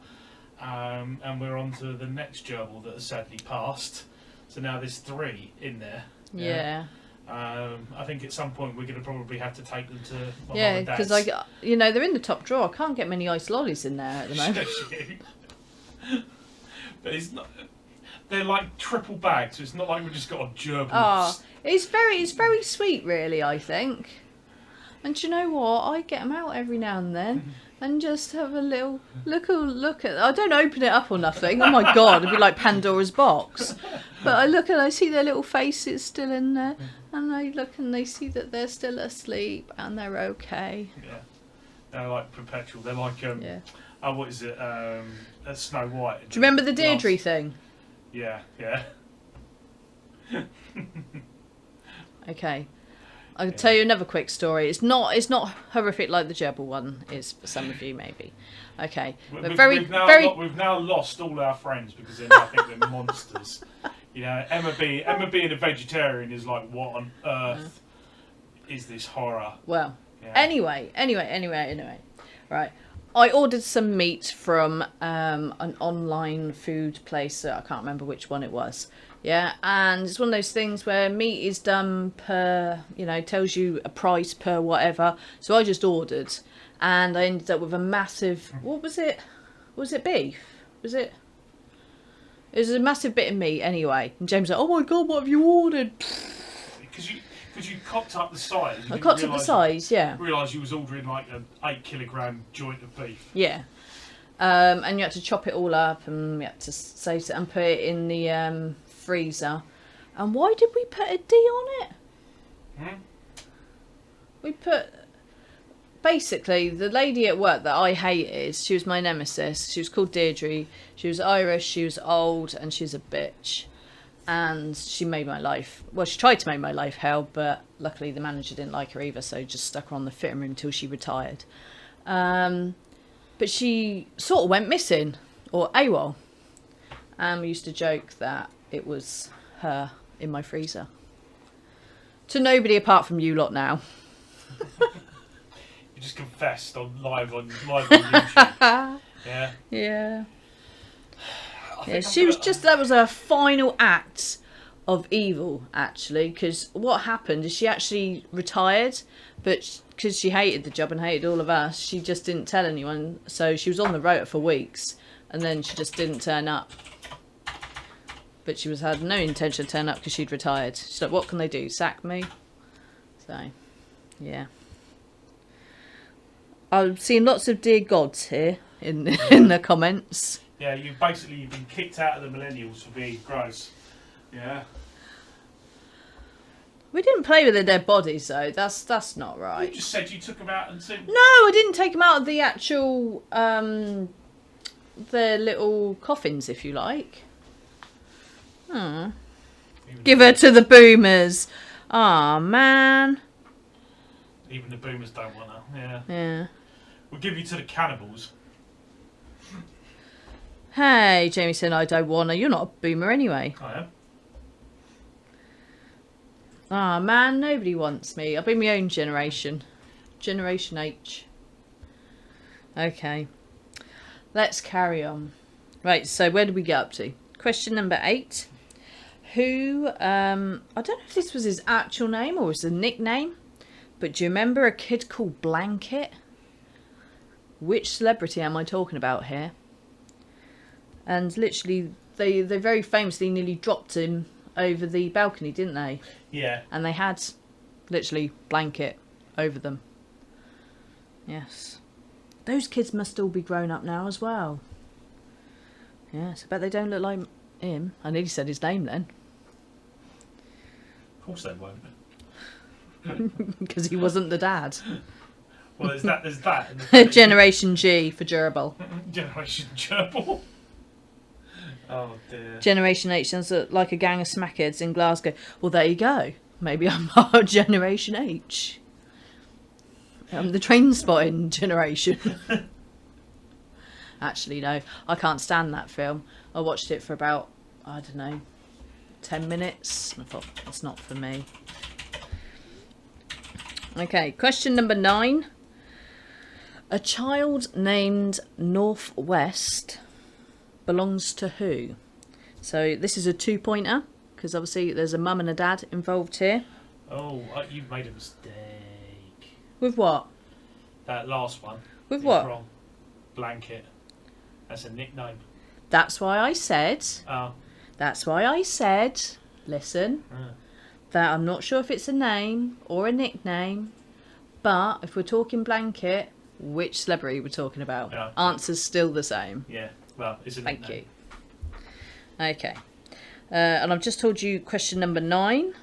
and we're on to the next gerbil that has sadly passed. So now there's 3 in there. Yeah. I think at some point we're going to probably have to take them to my mum and dad's. Because they're in the top drawer. I can't get many ice lollies in there at the moment. But it's not. They're like triple bagged, so it's not like we've just got a gerbil. Oh, it's very sweet, really. I think. And do you know what? I get them out every now and then. and just have a little look at. I don't open it up or nothing. Oh my god, it'd be like Pandora's box. But I look and I see their little faces still in there, and I look and they see that they're still asleep and they're okay. Yeah, they're like perpetual. They're like Yeah. oh, what is it? Snow White. Do you remember the Deirdre thing? Yeah, yeah. Okay. I'll tell you another quick story. It's not horrific like the gerbil one is for some of you maybe. Okay. But We've now lost all our friends because they now think they're monsters. You know, Emma being a vegetarian is like, what on earth is this horror? Well, Yeah. anyway. Right. I ordered some meat from an online food place. I can't remember which one it was. Yeah, and it's one of those things where meat is done per, tells you a price per whatever. So I just ordered, and I ended up with a massive. What was it? Was it beef? Was it? It was a massive bit of meat anyway. And James was like, "Oh my god, what have you ordered?" Because you cocked up the size. I cocked up the size, yeah. Realised you was ordering like an 8-kilogram joint of beef. Yeah. And you had to chop it all up, and we had to save it and put it in the freezer. And why did we put a D on it? We put... Basically, the lady at work that I hated, she was my nemesis. She was called Deirdre. She was Irish, she was old, and she was a bitch. And she made my life... Well, she tried to make my life hell, but luckily the manager didn't like her either, so just stuck her on the fitting room until she retired. But she sort of went missing, or AWOL. And we used to joke that it was her in my freezer. To nobody apart from you lot now. You just confessed live on YouTube. Yeah. Yeah. Yeah, she was just, that was her final act of evil, actually, because what happened is she actually retired, but because she hated the job and hated all of us, she just didn't tell anyone, so she was on the rota for weeks, and then she just didn't turn up. But she had no intention of turning up because she'd retired. She's like, what can they do, sack me? So, yeah. I've seen lots of dear gods here in the comments. Yeah, you've been kicked out of the millennials for being gross. Yeah. We didn't play with the dead bodies though. That's not right. You just said you took them out and said... No, I didn't take them out of the actual the little coffins, if you like. Give her to the boomers. Ah, man. Even the boomers don't want her. Yeah. Yeah. We'll give you to the cannibals. Hey, Jamie said I don't want her. You're not a boomer anyway. I am. Ah, man, nobody wants me. I'll be my own generation. Generation H. Okay. Let's carry on. Right, so where did we get up to? Question number 8. Who, I don't know if this was his actual name or was a nickname, but do you remember a kid called Blanket? Which celebrity am I talking about here? And literally, they very famously nearly dropped him over the balcony, didn't they? Yeah. And they had literally Blanket over them. Yes. Those kids must all be grown up now as well. Yes, I bet they don't look like him. I nearly said his name then. Of course they won't. Because he wasn't the dad. Well, there's that. And Generation G for durable. Generation Gerbil. Oh dear. Generation H sounds like a gang of smackheads in Glasgow. Well, there you go. Maybe I'm part of Generation H. I'm the train spotting generation. Actually, no. I can't stand that film. I watched it for about, I don't know, 10 minutes. I thought, it's not for me. Okay, question number 9. A child named Northwest belongs to who? So this is a 2-pointer, because obviously there's a mum and a dad involved here. Oh, you've made a mistake. With what? That last one. With what? Wrong. Blanket. That's a nickname. That's why I said. Oh. That's why I said. Listen. That I'm not sure if it's a name or a nickname, but if we're talking Blanket, which celebrity we're talking about. Yeah. Answer's still the same. Yeah. Well, isn't Thank it? you. Okay. And I've just told you question number 9.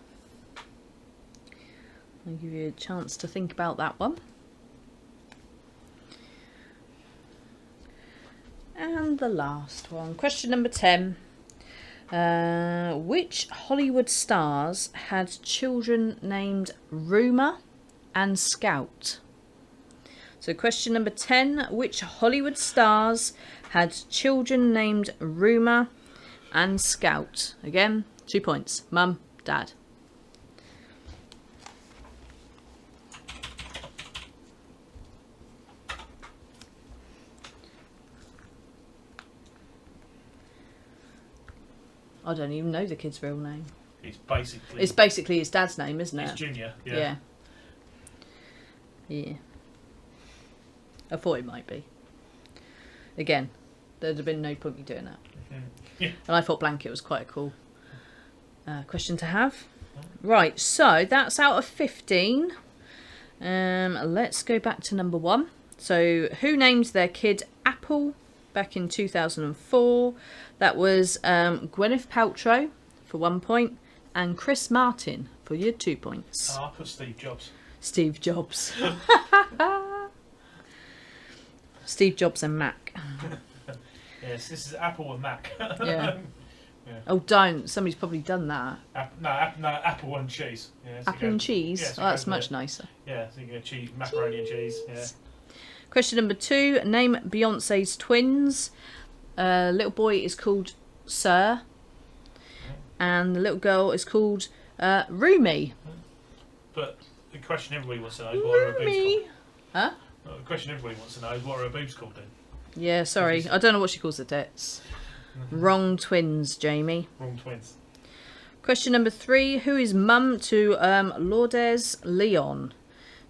I'll give you a chance to think about that one. And the last one. Question number 10. Which Hollywood stars had children named Rumour and Scout? So question number 10. Which Hollywood stars had children named Rumour and Scout? Again, 2 points. Mum, Dad. I don't even know the kid's real name. It's basically his dad's name, isn't it? It's Junior. Yeah. Yeah. I thought it might be. Again, there'd have been no point me doing that. Yeah. And I thought blanket was quite a cool question to have. Right, so that's out of 15. Let's go back to number 1. So, who named their kid Apple back in 2004? That was Gwyneth Paltrow for 1 point and Chris Martin for your 2 points. Oh, I put Steve Jobs. Steve Jobs. Steve Jobs and Mac. Yes, this is Apple and Mac. Yeah. Yeah. Oh, don't. Somebody's probably done that. No, Apple and cheese. Yeah, so Apple and cheese? Yeah, so Oh, that's go much for it. nicer. Yeah, so you get cheese, macaroni and cheese. Yeah. Question number 2. Name Beyonce's twins. Little boy is called Sir. And the little girl is called Rumi. But the question everybody wants to know is what are her boobs Rumi. called? Huh? The question everybody wants to know is what are her boobs called then? Yeah, sorry. I don't know what she calls the tits. Wrong twins, Jamie. Wrong twins. Question number 3. Who is mum to Lourdes Leon?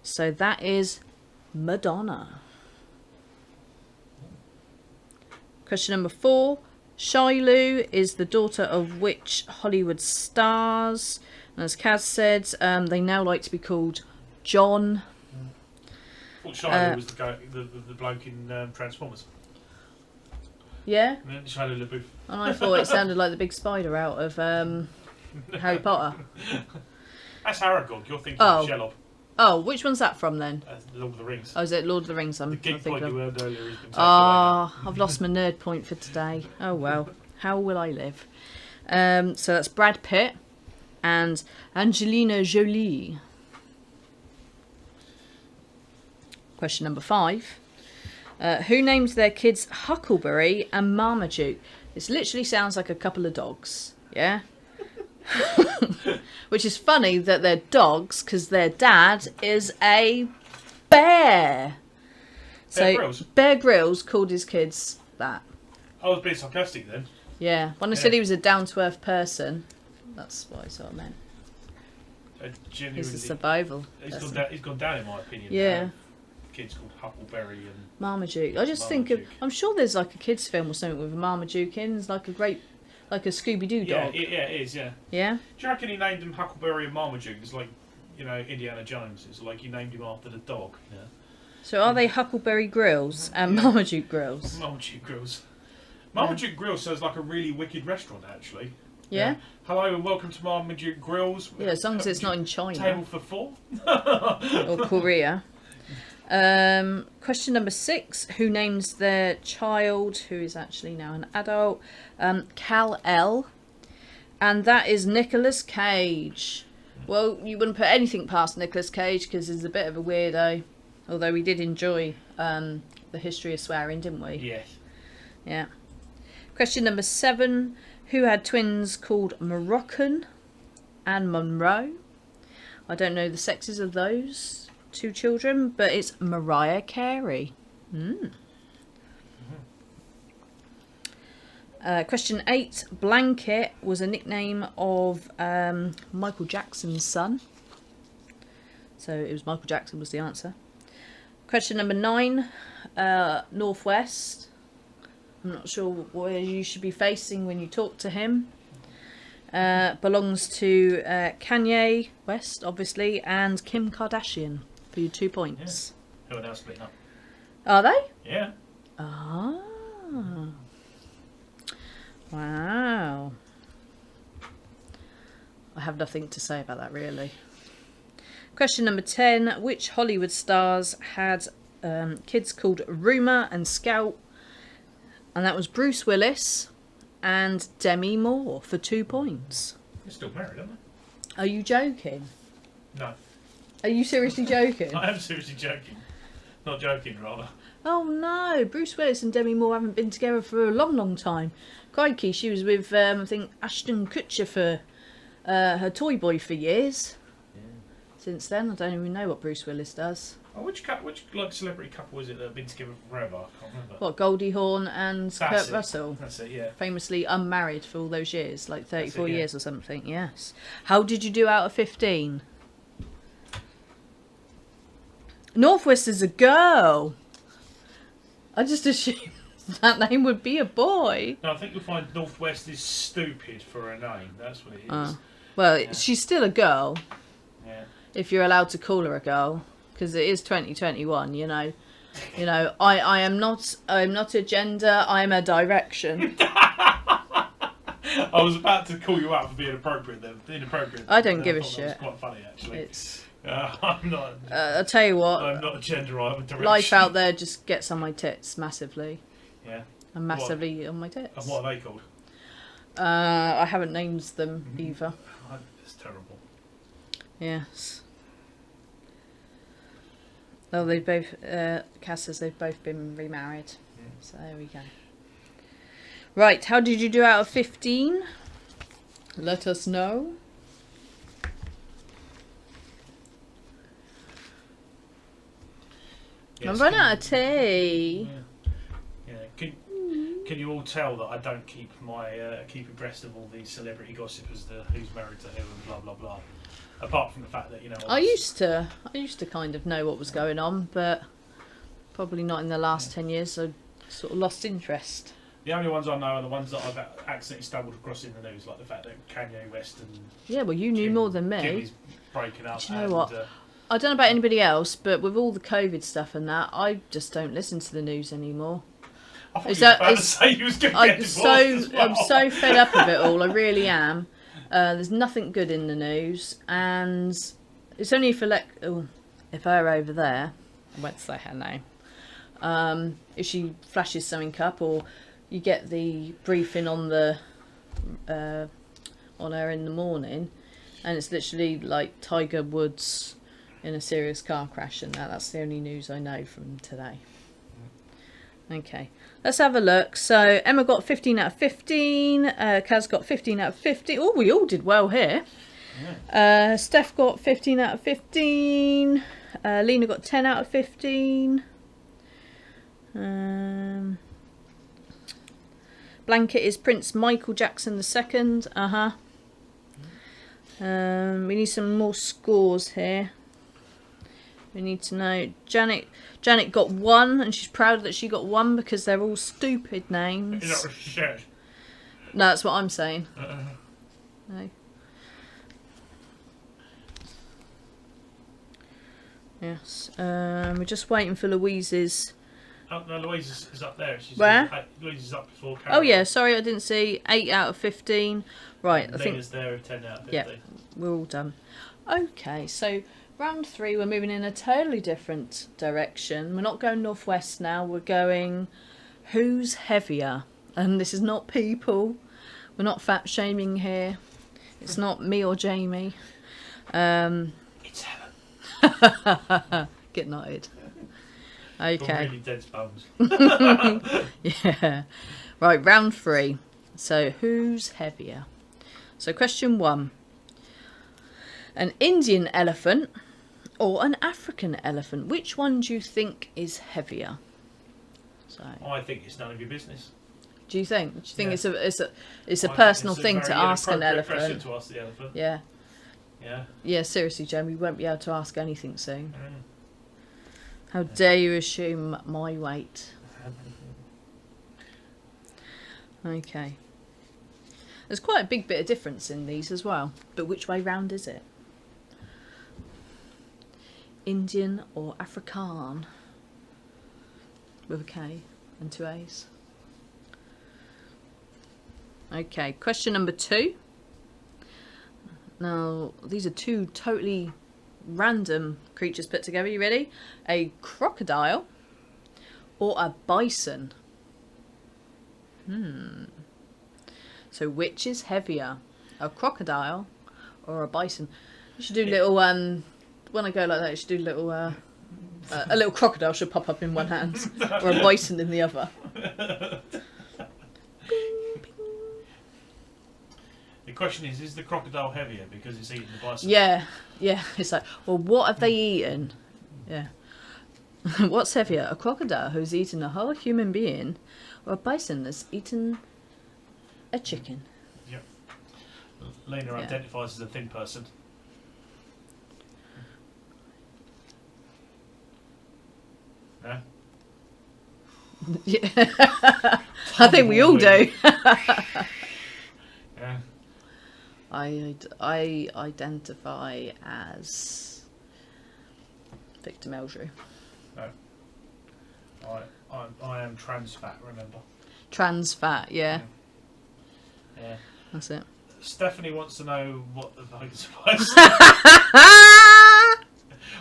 So that is Madonna. Question number 4. Shiloh is the daughter of which Hollywood stars? And as Kaz said, they now like to be called John. I thought Shiloh was the bloke in Transformers. Yeah? Shiloh LaBeouf. And I thought it sounded like the big spider out of Harry Potter. That's Aragog. You're thinking Oh. of Shelob. Oh, which one's that from then? Lord of the Rings. Oh, is it Lord of the Rings? I'm The geek thinking point of. you heard earlier has been taken Ah, I've lost my nerd point for today. Oh well, how will I live? So that's Brad Pitt and Angelina Jolie. Question number 5. Who named their kids Huckleberry and Marmaduke? This literally sounds like a couple of dogs, yeah? Which is funny that they're dogs because their dad is a bear. Bear Grylls? Bear Grylls called his kids that. I was being sarcastic then. Yeah, when I said he was a down-to-earth person, that's what I sort of meant. Genuinely, He's a survival. he's person. gone down in my opinion. Yeah. Kids called Huckleberry and Marmaduke. I just think of. Marmaduke. I'm sure there's like a kids' film or something with a Marmaduke in. It's like a great, like a Scooby-Doo dog. it is. Yeah. Yeah. Do you reckon he named him Huckleberry and Marmaduke? It's like, Indiana Jones. It's like he named him after the dog. Yeah. So are they Huckleberry Grills and Marmaduke Grills? Marmaduke Grills. Marmaduke Grills sounds like a really wicked restaurant, actually. Yeah. Hello and welcome to Marmaduke Grills. Yeah, as long as it's not in China Table for 4. or Korea. Question number 6. Who names their child, who is actually now an adult, Kal-El? And that is Nicolas Cage. Well, you wouldn't put anything past Nicolas Cage because he's a bit of a weirdo. Although we did enjoy the history of swearing, didn't we? Yes. Yeah. Question number 7. Who had twins called Moroccan and Monroe? I don't know the sexes of those 2 children, but it's Mariah Carey. Question 8. Blanket was a nickname of Michael Jackson's son. So it was Michael Jackson was the answer. Question number 9. Northwest. I'm not sure where you should be facing when you talk to him. Belongs to Kanye West, obviously, and Kim Kardashian for your 2 points. Who else splitting up? Are they? Yeah. Ah. Wow. I have nothing to say about that, really. Question number 10. Which Hollywood stars had kids called Rumour and Scout? And that was Bruce Willis and Demi Moore for 2 points. They're still married, aren't Are you joking? they? No. Are you seriously joking? I am seriously joking. Not joking, rather. Oh no, Bruce Willis and Demi Moore haven't been together for a long, long time. Crikey, she was with, I think, Ashton Kutcher for her toy boy for years. Yeah. Since then, I don't even know what Bruce Willis does. Oh, which like celebrity couple is it that have been together forever? I can't remember. What, Goldie Hawn and Kurt Russell? That's it, yeah. Famously unmarried for all those years, like 34 yeah. years or something, yes. How did you do out of 15? Northwest is a girl. I just assumed that name would be a boy. No, I think you'll find Northwest is stupid for a name. That's what it is. Well, Yeah. she's still a girl, Yeah. if you're allowed to call her a girl, because it is 2021. You know, I am not a gender. I am a direction. I was about to call you out for being inappropriate. I don't give a thought that shit. was quite funny, actually. It's. I'm not. I'll tell you what. I'm not a gender. I'm a direction. Life out there just gets on my tits massively. Yeah. And massively on my tits. And what are they called? I haven't named them either. It's terrible. Yes. Oh, they both. Cass says they've both been remarried. Yeah. So there we go. Right, how did you do out of 15? Let us know. Yes, I'm running out of tea. Yeah. Can you all tell that I don't keep keep abreast of all these celebrity gossip as to who's married to who and blah blah blah. Apart from the fact that I used to kind of know what was going on, but probably not in the last 10 years. So sort of lost interest. the only ones I know are the ones that I've accidentally stumbled across in the news, like the fact that Kanye West and Yeah, well, you knew more than me. Jimmy's breaking up. Do you know what? I don't know about anybody else, but with all the COVID stuff and that, I just don't listen to the news anymore. I thought you were about to say you was going to get divorced as well. I'm so fed up of it all. I really am. There's nothing good in the news, and it's only if if her over there, I won't say her name. If she flashes something up, or you get the briefing on the on her in the morning, and it's literally like Tiger Woods in a serious car crash, and that's the only news I know from today. Okay, let's have a look. So Emma got 15 out of 15. Kaz got 15 out of 50. Oh, we all did well here. Yeah. Steph got 15 out of 15. Lena got 10 out of 15. Blanket is Prince Michael Jackson II. We need some more scores here. We need to know. Janet got 1, and she's proud that she got 1 because they're all stupid names. Is that what she said? No, that's what I'm saying. No. Yes. We're just waiting for Louise's. Oh, no, Louise is up there. Where? Louise is up before Carol. Oh yeah, sorry, I didn't see. 8 out of 15. Right, I think. Lena's there with 10 out of 15. Yeah, we're all done. Okay, so round 3, we're moving in a totally different direction. We're not going northwest now. We're going who's heavier, and this is not people. We're not fat shaming here. It's not me or Jamie. It's Helen. Get knotted. Okay. Really dead bones. Yeah. Right, round 3. So who's heavier? So question 1. An Indian elephant or an African elephant? Which one do you think is heavier? So I think it's none of your business. do you think? Do you think Yeah. it's a I personal think thing it's a to very ask an inappropriate question elephant? to ask the elephant. Yeah. Yeah. Yeah, seriously, Jamie, we won't be able to ask anything soon. Mm. How dare you assume my weight? Okay. There's quite a big bit of difference in these as well. But which way round is it? Indian or Afrikaan? with a K and 2 A's. Okay, question number 2. Now, these are 2 totally random creatures put together. You ready? A crocodile or a bison? So which is heavier? A crocodile or a bison? You should do little, when I go like that, you should do little, a little crocodile should pop up in one hand or a bison in the other. The question is the crocodile heavier because it's eating the bison? Yeah. It's like, well, what have they eaten? Yeah. What's heavier? A crocodile who's eaten a whole human being or a bison that's eaten a chicken? Yep. Lena identifies as a thin person. Yeah. Yeah. I think we all do. Yeah. I identify as Victor Meldrew. No. I am trans fat, remember? Trans fat, yeah. Yeah. That's it. Stephanie wants to know what the vote was.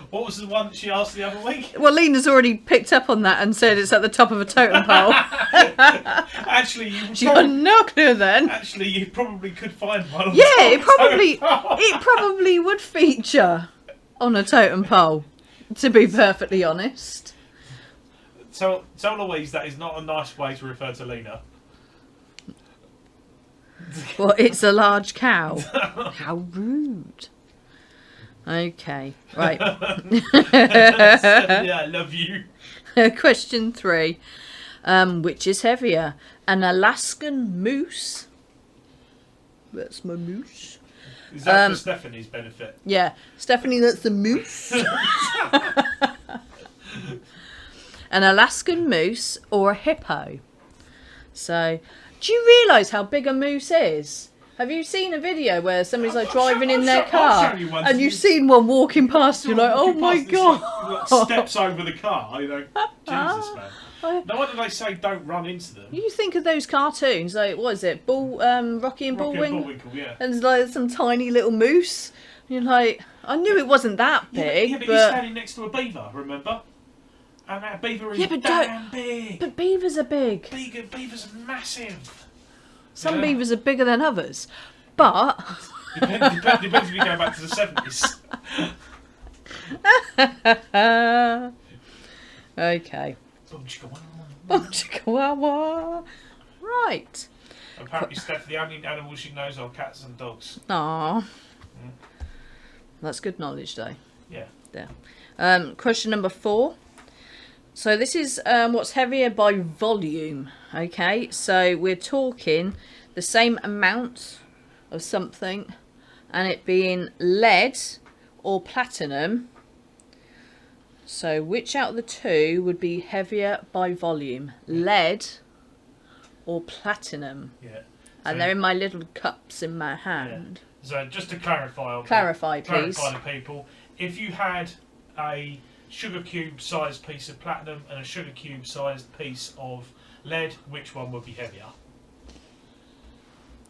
What was the one she asked the other week? Well, Lena's already picked up on that and said it's at the top of a totem pole. Actually, She's got no clue then. Actually, you probably could find one. On Yeah, the it probably would feature on a totem pole. To be perfectly honest. Tell Louise that is not a nice way to refer to Lena. Well, it's a large cow. How rude. Okay, right. Yeah, I love you. Question 3. Which is heavier? An Alaskan moose? That's my moose. Is that for Stephanie's benefit? Yeah, Stephanie, that's the moose. An Alaskan moose or a hippo? So, do you realise how big a moose is? Have you seen a video where somebody's like driving in their car and you've seen one walking past you like, oh my god. Like steps over the car, you know. Jesus, man. No wonder they say don't run into them. You think of those cartoons, like, what is it, Rocky and Bullwinkle? Yeah. And there's like some tiny little moose. And you're like, I knew it wasn't that big. Yeah, but he's standing next to a beaver, remember? And that beaver is damn big. But beavers are big. Beavers are massive. Some beavers are bigger than others. But... Depends if you go back to the 70s. Okay. Right. Apparently, Steph, the only animals she knows are cats and dogs. Aww. That's good knowledge, though. Yeah. Question number 4. So this is what's heavier by volume. Okay, so we're talking the same amount of something, and it being lead or platinum. So which out of the 2 would be heavier by volume? Lead or platinum? Yeah. And they're in my little cups in my hand. Yeah. So just to clarify, Please. Clarify to people, if you had a sugar cube sized piece of platinum and a sugar cube sized piece of lead, which one would be heavier?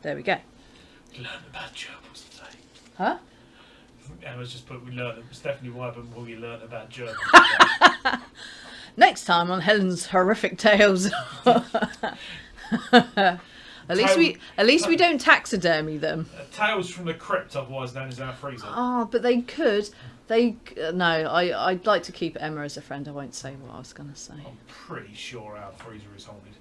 There we go. Learn about Germans today. Huh? Emma's just put, we learned, Stephanie Wyburn, we learned about Germans. Next time on Helen's horrific tales. At least we don't taxidermy them. Tales from the Crypt, otherwise known as our freezer. Oh, but they could. I'd like to keep Emma as a friend. I won't say what I was going to say. I'm pretty sure our freezer is haunted.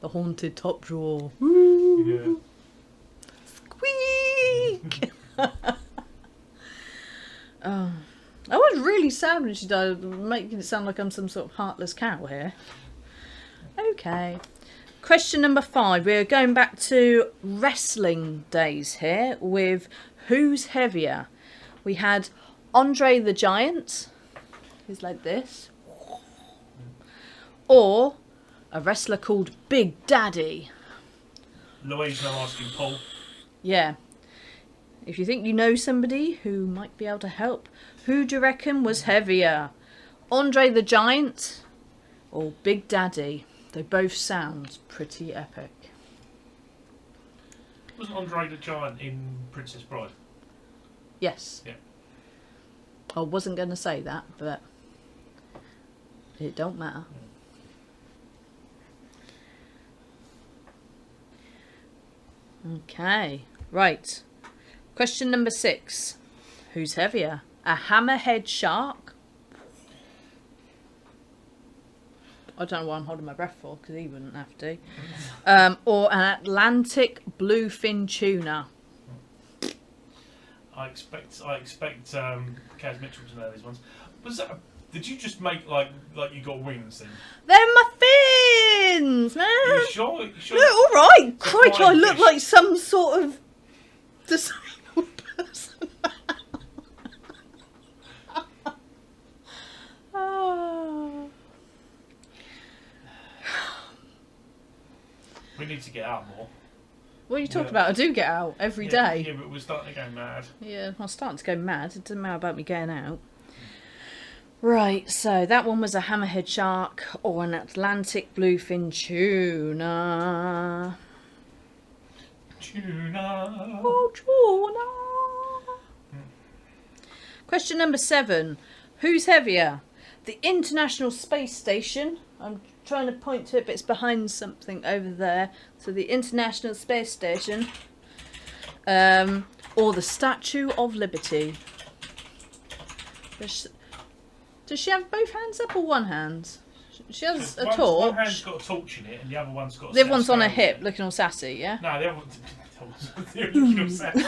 The haunted top drawer. Yeah. Squeak! Oh. I was really sad when she died, making it sound like I'm some sort of heartless cow here. Okay. Question number 5. We're going back to wrestling days here with who's heavier. We had Andre the Giant, who's like this, or a wrestler called Big Daddy. Louise, now asking Paul. Yeah. If you think you know somebody who might be able to help, who do you reckon was heavier? Andre the Giant or Big Daddy? They both sound pretty epic. Wasn't Andre the Giant in Princess Bride? Yes. Yeah. I wasn't going to say that, but it don't matter. Okay, right. Question number 6. Who's heavier? A hammerhead shark? I don't know why I'm holding my breath for, because he wouldn't have to. Or an Atlantic bluefin tuna? I expect Kaz Mitchell to know these ones. Was that? Did you just make like you got wings then? They're my fins, man. Are you sure? You sure? Look, all right. It's a Crikey, I flying look fish. like some sort of disabled person. Oh. We need to get out more. What are you talking Yeah. about? I do get out every day. Yeah, but we're starting to go mad. Yeah, I'm starting to go mad. It doesn't matter about me getting out. Right, so that one was a hammerhead shark or an Atlantic bluefin tuna. Tuna. Oh, tuna. Question number 7. Who's heavier? The International Space Station. I'm trying to point to it, but it's behind something over there. So the International Space Station. Or the Statue of Liberty. Does she have both hands up or one hand? She has a torch. One hand's got a torch in it, and the other one's got. The other one's on her hip, looking all sassy. Yeah. No, the other one's looking all sassy.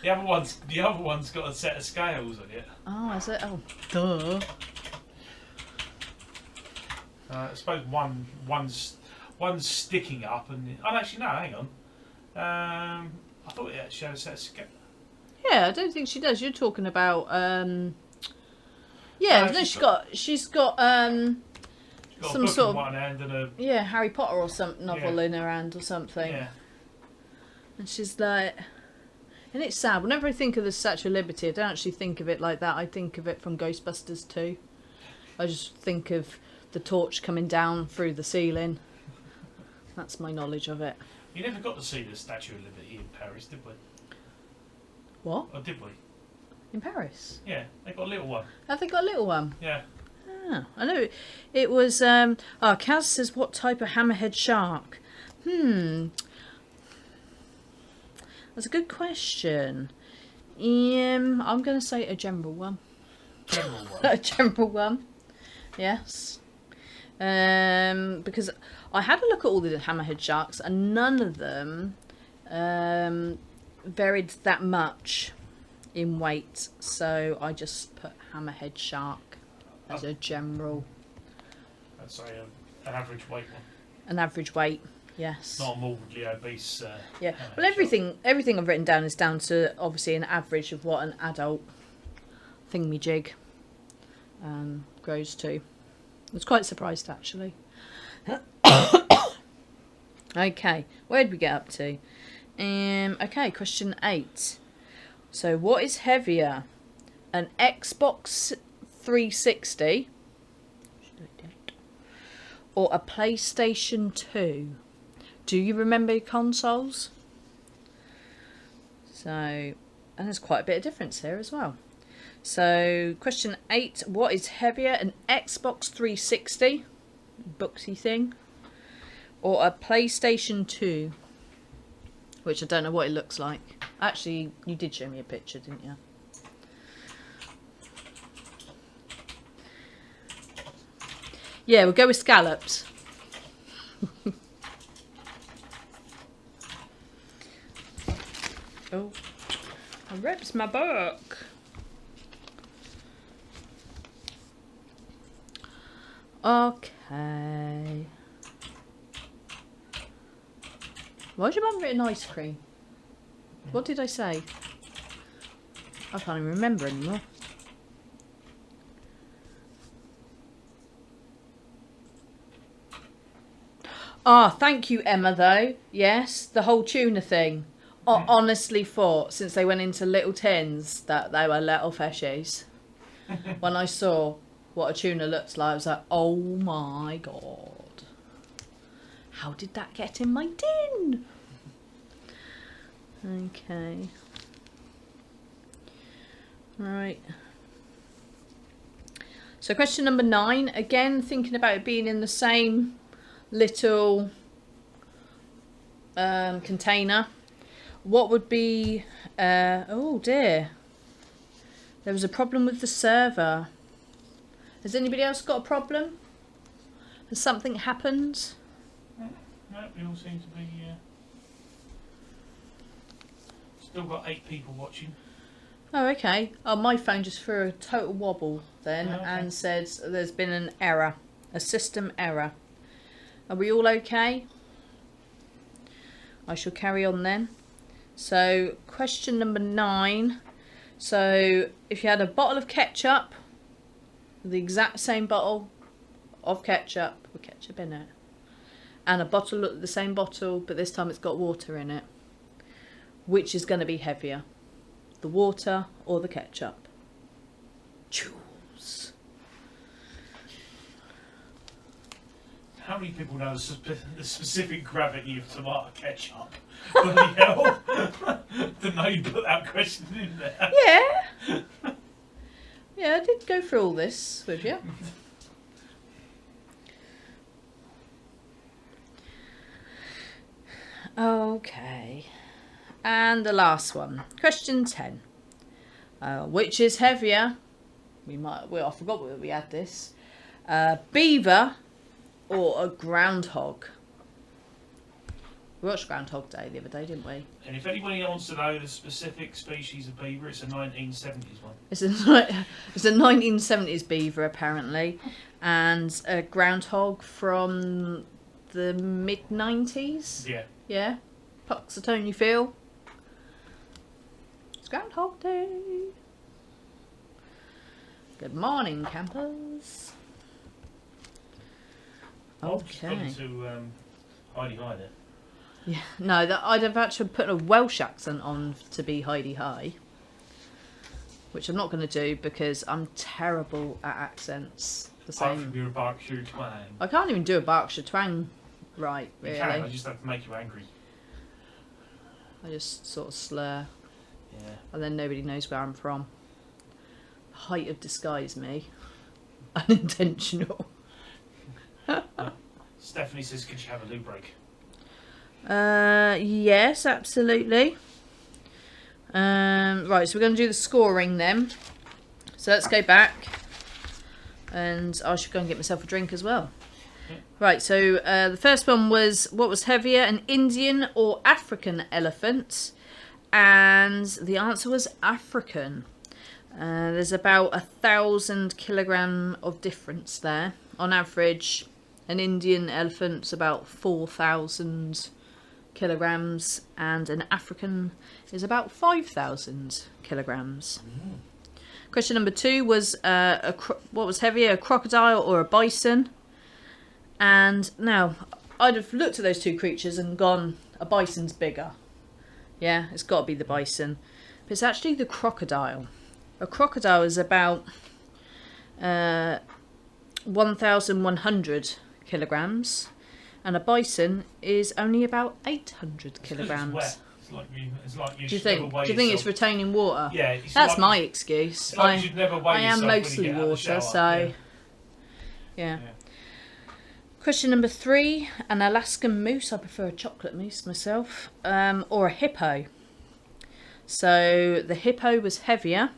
The other one's got a set of scales on it. Oh, is it? Oh, duh. I suppose one's sticking up, and actually no, hang on. I thought it actually had a set of scales. Yeah, I don't think she does. You're talking about yeah, no, she's got She's got some a book sort in of one hand and a Harry Potter or some novel in her hand or something. yeah. And she's like, and it's sad. Whenever I think of the Statue of Liberty, I don't actually think of it like that. I think of it from Ghostbusters 2. I just think of the torch coming down through the ceiling. That's my knowledge of it. You never got to see the Statue of Liberty in Paris, did we? What? Or did we? In Paris? Yeah, they got a little one. Have they got a little one? Yeah. Ah, I know it was. Kaz says, what type of hammerhead shark? That's a good question. I'm going to say a general one. General one. A general one. Yes. Because I had a look at all the hammerhead sharks and none of them varied that much in weight. So I just put hammerhead shark as a general. I'd say an average weight one. An average weight, yes. Not a morbidly obese. Yeah. hammerhead Well, everything I've written down is down to obviously an average of what an adult thingamajig grows to. I was quite surprised actually. Okay, where did we get up to? Okay, question 8. So, what is heavier, an Xbox 360 or a PlayStation 2? Do you remember your consoles? So, and there's quite a bit of difference here as well. So, question 8. What is heavier, an Xbox 360, booksy thing, or a PlayStation 2? Which I don't know what it looks like. Actually, you did show me a picture, didn't you? Yeah, we'll go with scallops. Oh, I ripped my book. Okay. Why's your mum written ice cream? What did I say? I can't even remember anymore. Ah, thank you, Emma, though. Yes, the whole tuna thing. I honestly thought, since they went into little tins, that they were little fishies. When I saw what a tuna looks like. I was like, oh my god. How did that get in my tin? Okay. Right. So question number 9. Again, thinking about it being in the same little container. What would be... oh dear. There was a problem with the server. Has anybody else got a problem? Has something happened? No, we all seem to be... still got 8 people watching. Oh, okay. Oh, my phone just threw a total wobble then Okay. and said there's been an error. A system error. Are we all okay? I shall carry on then. So, question number 9. So, if you had a bottle of ketchup, the exact same bottle of ketchup with ketchup in it, and a bottle of the same bottle, but this time it's got water in it, which is going to be heavier? The water or the ketchup? Choose. How many people know the specific gravity of tomato ketchup? Bloody hell. Didn't know you put that question in there. Yeah. Yeah, I did go through all this with you. Okay. And the last one. Question 10. Which is heavier? I forgot where we had this. Beaver or a groundhog? We watched Groundhog Day the other day, didn't we? And if anybody wants to know the specific species of beaver, it's a 1970s one. It's a 1970s beaver, apparently. And a groundhog from the mid-90s. Yeah. Yeah? Puxatony feel. It's Groundhog Day. Good morning, campers. I've just gone Okay. to Heidi Hi there. Yeah, no, I'd have actually put a Welsh accent on to be Heidi Hi, which I'm not going to do because I'm terrible at accents. Apart from your Berkshire twang. I can't even do a Berkshire twang right, You really. can, I just have to make you angry. I just sort of slur, Yeah. and then nobody knows where I'm from. Height of disguise me. Unintentional. Stephanie says, could you have a loo break? Yes, absolutely. Right, so we're going to do the scoring then. So let's go back. And I should go and get myself a drink as well. Yeah. Right, so the first one was, what was heavier, an Indian or African elephant? And the answer was African. There's about 1,000 kilogram of difference there. On average, an Indian elephant's about 4,000 kilograms, and an African is about 5,000 kilograms. Question number 2 was what was heavier, a crocodile or a bison? And now, I'd have looked at those two creatures and gone, a bison's bigger. Yeah, it's got to be the bison. But it's actually the crocodile. A crocodile is about 1,100 kilograms, and a bison is only about 800 kilograms. It's like you Do you should never think? weigh Do you think it's yourself. retaining water? Yeah, it's That's like, my excuse. it's like you should never weigh I am yourself when you mostly get out of the water, shower. so yeah. Question number 3: an Alaskan moose. I prefer a chocolate moose myself, or a hippo. So the hippo was heavier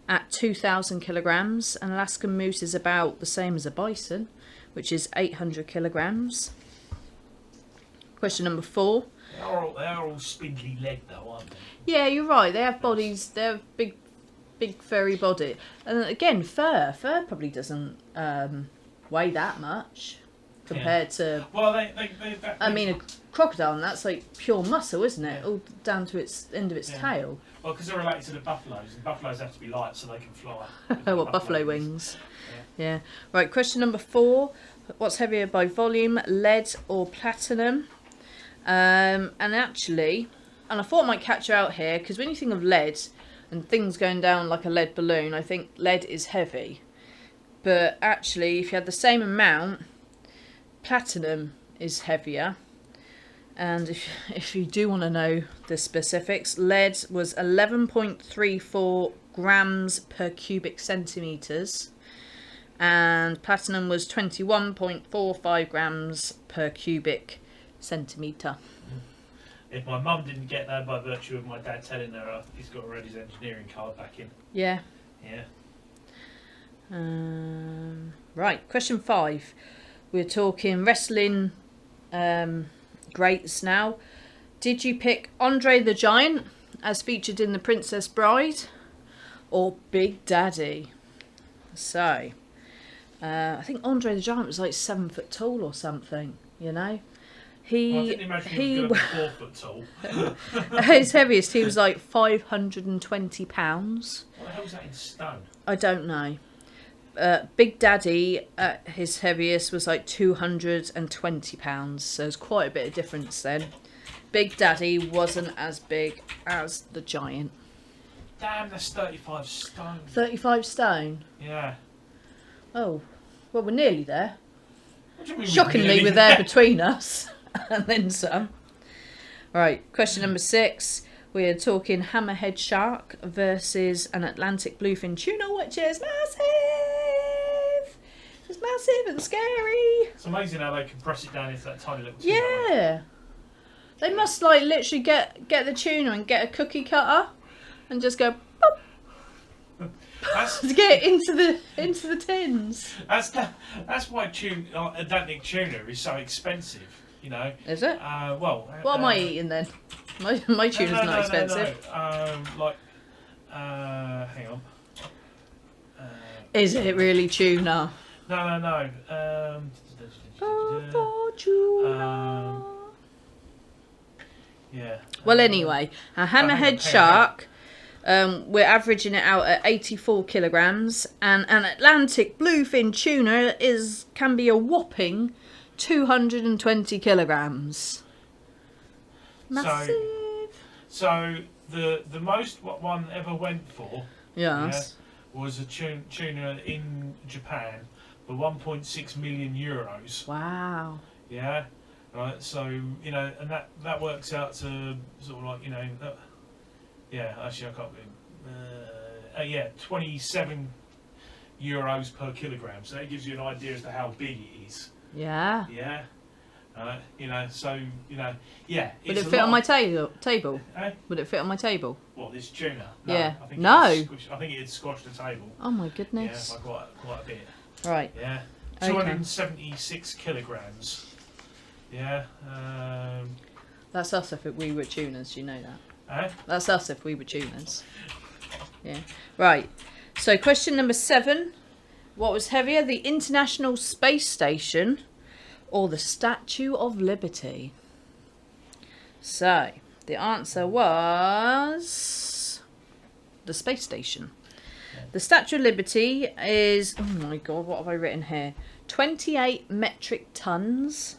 at 2,000 kilograms. An Alaskan moose is about the same as a bison, which is 800 kilograms. Question number 4. They are all spindly legged though, aren't they? Yeah, you're right. They have bodies. They have big furry body. And again, fur probably doesn't weigh that much compared to. Well, I mean, a crocodile, and that's like pure muscle, isn't it? Yeah. All down to its end of its tail. Well, because they're related to the buffaloes, and buffaloes have to be light so they can fly. What, buffalo wings? Yeah. Right, question number 4. What's heavier by volume, lead or platinum? And actually, and I thought I might catch you out here, because when you think of lead and things going down like a lead balloon, I think lead is heavy. but actually, if you had the same amount, platinum is heavier. And if you do want to know the specifics, lead was 11.34 grams per cubic centimetres, and platinum was 21.45 grams per cubic centimetre. If my mum didn't get that by virtue of my dad telling her he's got to read his engineering card back in. Yeah. Yeah. Right, question 5. We're talking wrestling greats now. Did you pick Andre the Giant, as featured in The Princess Bride, or Big Daddy? So, I think Andre the Giant was like 7 foot tall or something, you know. I didn't imagine he was going to be 4 foot tall. His heaviest, he was like 520 pounds. What the hell was that in stone? I don't know. Big Daddy, his heaviest was like 220 pounds, so there's quite a bit of difference then. Big Daddy wasn't as big as the Giant. Damn, that's 35 stone. 35 stone? Yeah. Oh, well, we're nearly there. What do you mean Shockingly, we're there between us, and then some. Right, question number 6. We're talking hammerhead shark versus an Atlantic bluefin tuna, which is massive. It's massive and scary. It's amazing how they compress it down into that tiny little tuna. Yeah. They must like literally get the tuna and get a cookie cutter and just go pop, to get it into the tins. That's why Atlantic tuna is so expensive. You know. Is it? Well. What am I eating then? My tuna's not expensive. Hang on. Is it really tuna? No. Tuna. Yeah. Well, anyway, a hammerhead shark, we're averaging it out at 84 kilograms, and an Atlantic bluefin tuna can be a whopping 220 kilograms. Massive. So the most what one ever went for, yes, was a tuna in Japan for 1.6 million euros. Wow. Yeah. Right. So you know, and that works out to sort of like actually I can't. 27 euros per kilogram. So that gives you an idea as to how big it is. Yeah. Yeah. Yeah. Would it fit on my table? Eh? Would it fit on my table? What, this tuna? No, Yeah. I think No. I think it'd squash the table. Oh my goodness. Yeah, by quite a bit. Right. Yeah. Okay. 276 kilograms. Yeah. That's us if we were tuners, you know that. Eh? That's us if we were tuners. Yeah. Right. So question number 7. What was heavier, the International Space Station or the Statue of Liberty? So, the answer was the Space Station. Yeah. The Statue of Liberty is, oh my god, what have I written here? 28 metric tons.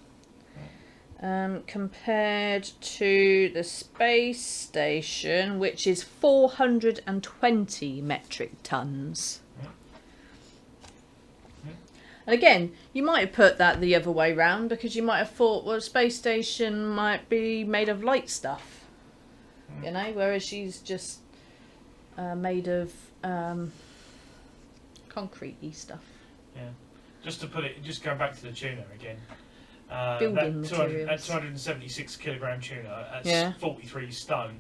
Compared to the space station, which is 420 metric tons. And again, you might have put that the other way round, because you might have thought, well, a space station might be made of light stuff, you know, whereas she's just made of concrete-y stuff. Yeah. Just to put it, just going back to the tuna again. Building that materials. 276 kilogram tuna, that's 43 stone.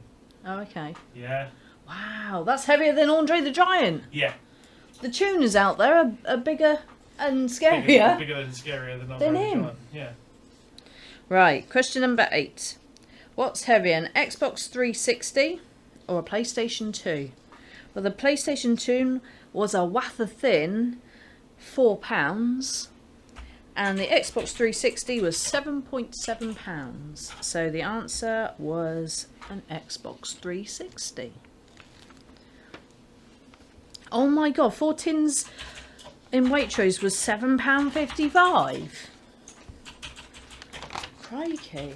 Oh, okay. Yeah. Wow, that's heavier than Andre the Giant. Yeah. The tunas out there are bigger and scarier. Bigger and scarier than Than Andre the him. Giant. Yeah. Right, question number 8. What's heavier, an Xbox 360 or a PlayStation 2? Well, the PlayStation 2 was a wafer thin £4, and the Xbox 360 was 7.7 pounds. So the answer was an Xbox 360. Oh my god, 4 tins in Waitrose was £7.55. Crikey.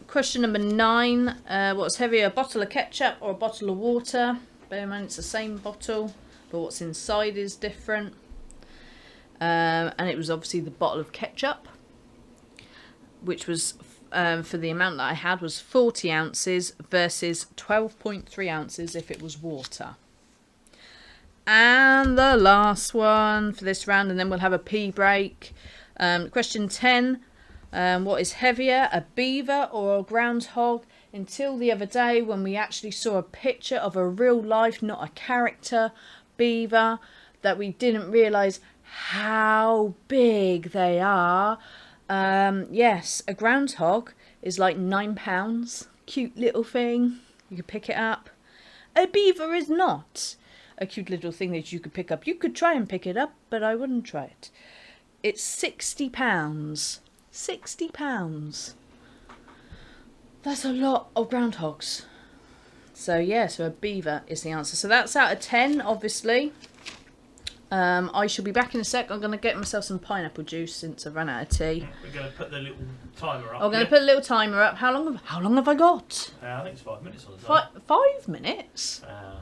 Question number 9. What's heavier, a bottle of ketchup or a bottle of water? Bear in mind it's the same bottle, but what's inside is different. And it was obviously the bottle of ketchup, which was for the amount that I had was 40 ounces versus 12.3 ounces if it was water. And the last one for this round, and then we'll have a pee break. Question 10. What is heavier, a beaver or a groundhog? Until the other day when we actually saw a picture of a real life, not a character, beaver, that we didn't realise how big they are. Yes, a groundhog is like £9. Cute little thing. You could pick it up. A beaver is not a cute little thing that you could pick up. You could try and pick it up, but I wouldn't try it. It's £60. £60. That's a lot of groundhogs. So yeah, so a beaver is the answer. So that's out of 10, obviously. I shall be back in a sec. I'm going to get myself some pineapple juice since I've run out of tea. We're going to put the little timer up. I'm going to put a little timer up. How long have I got? I think it's 5 minutes on the time. 5 minutes? Yeah.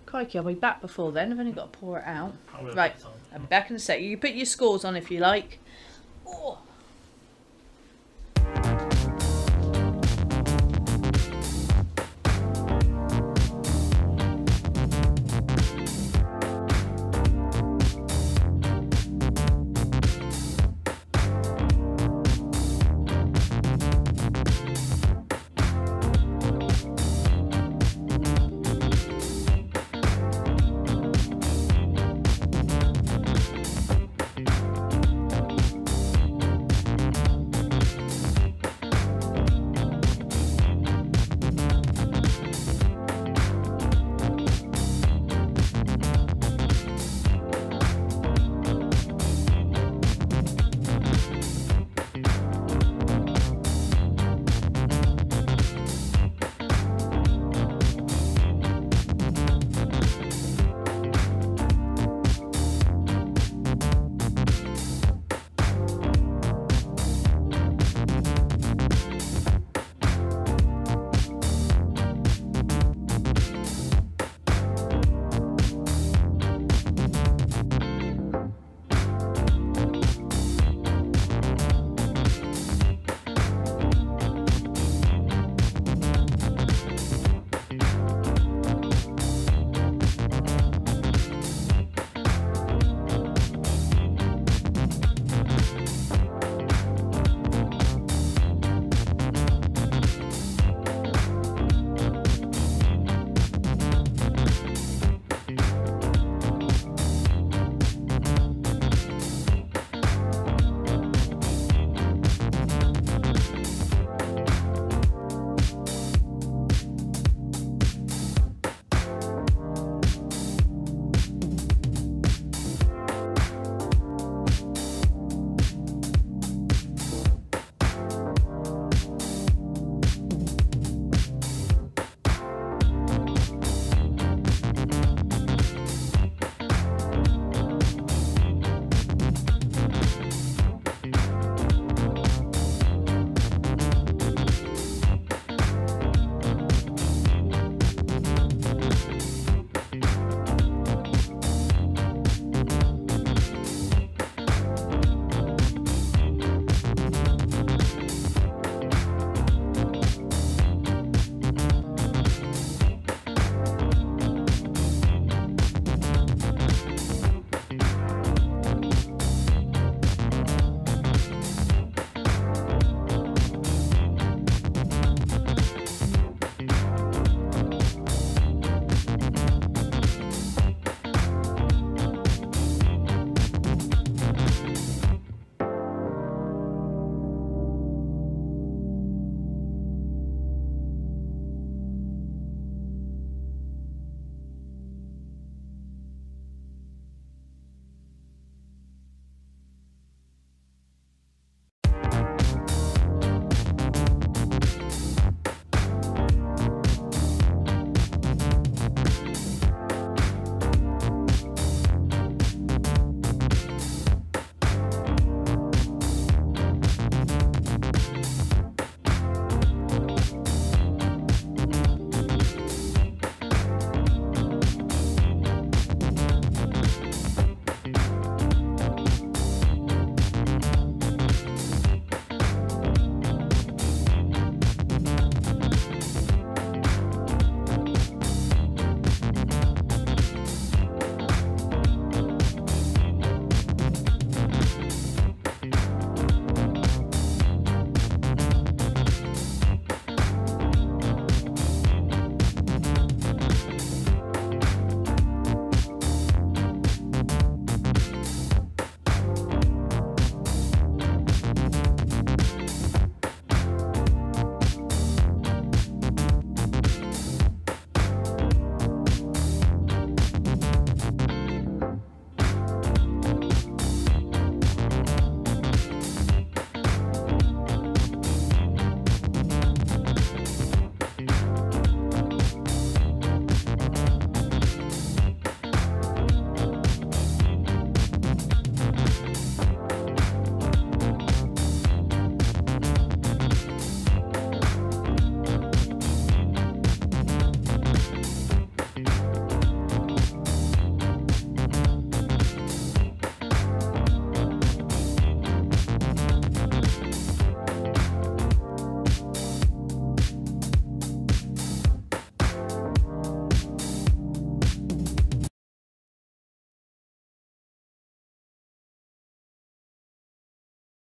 Crikey, I'll be back before then. I've only got to pour it out. Right. I'll be back in a sec. You put your scores on if you like. Oh.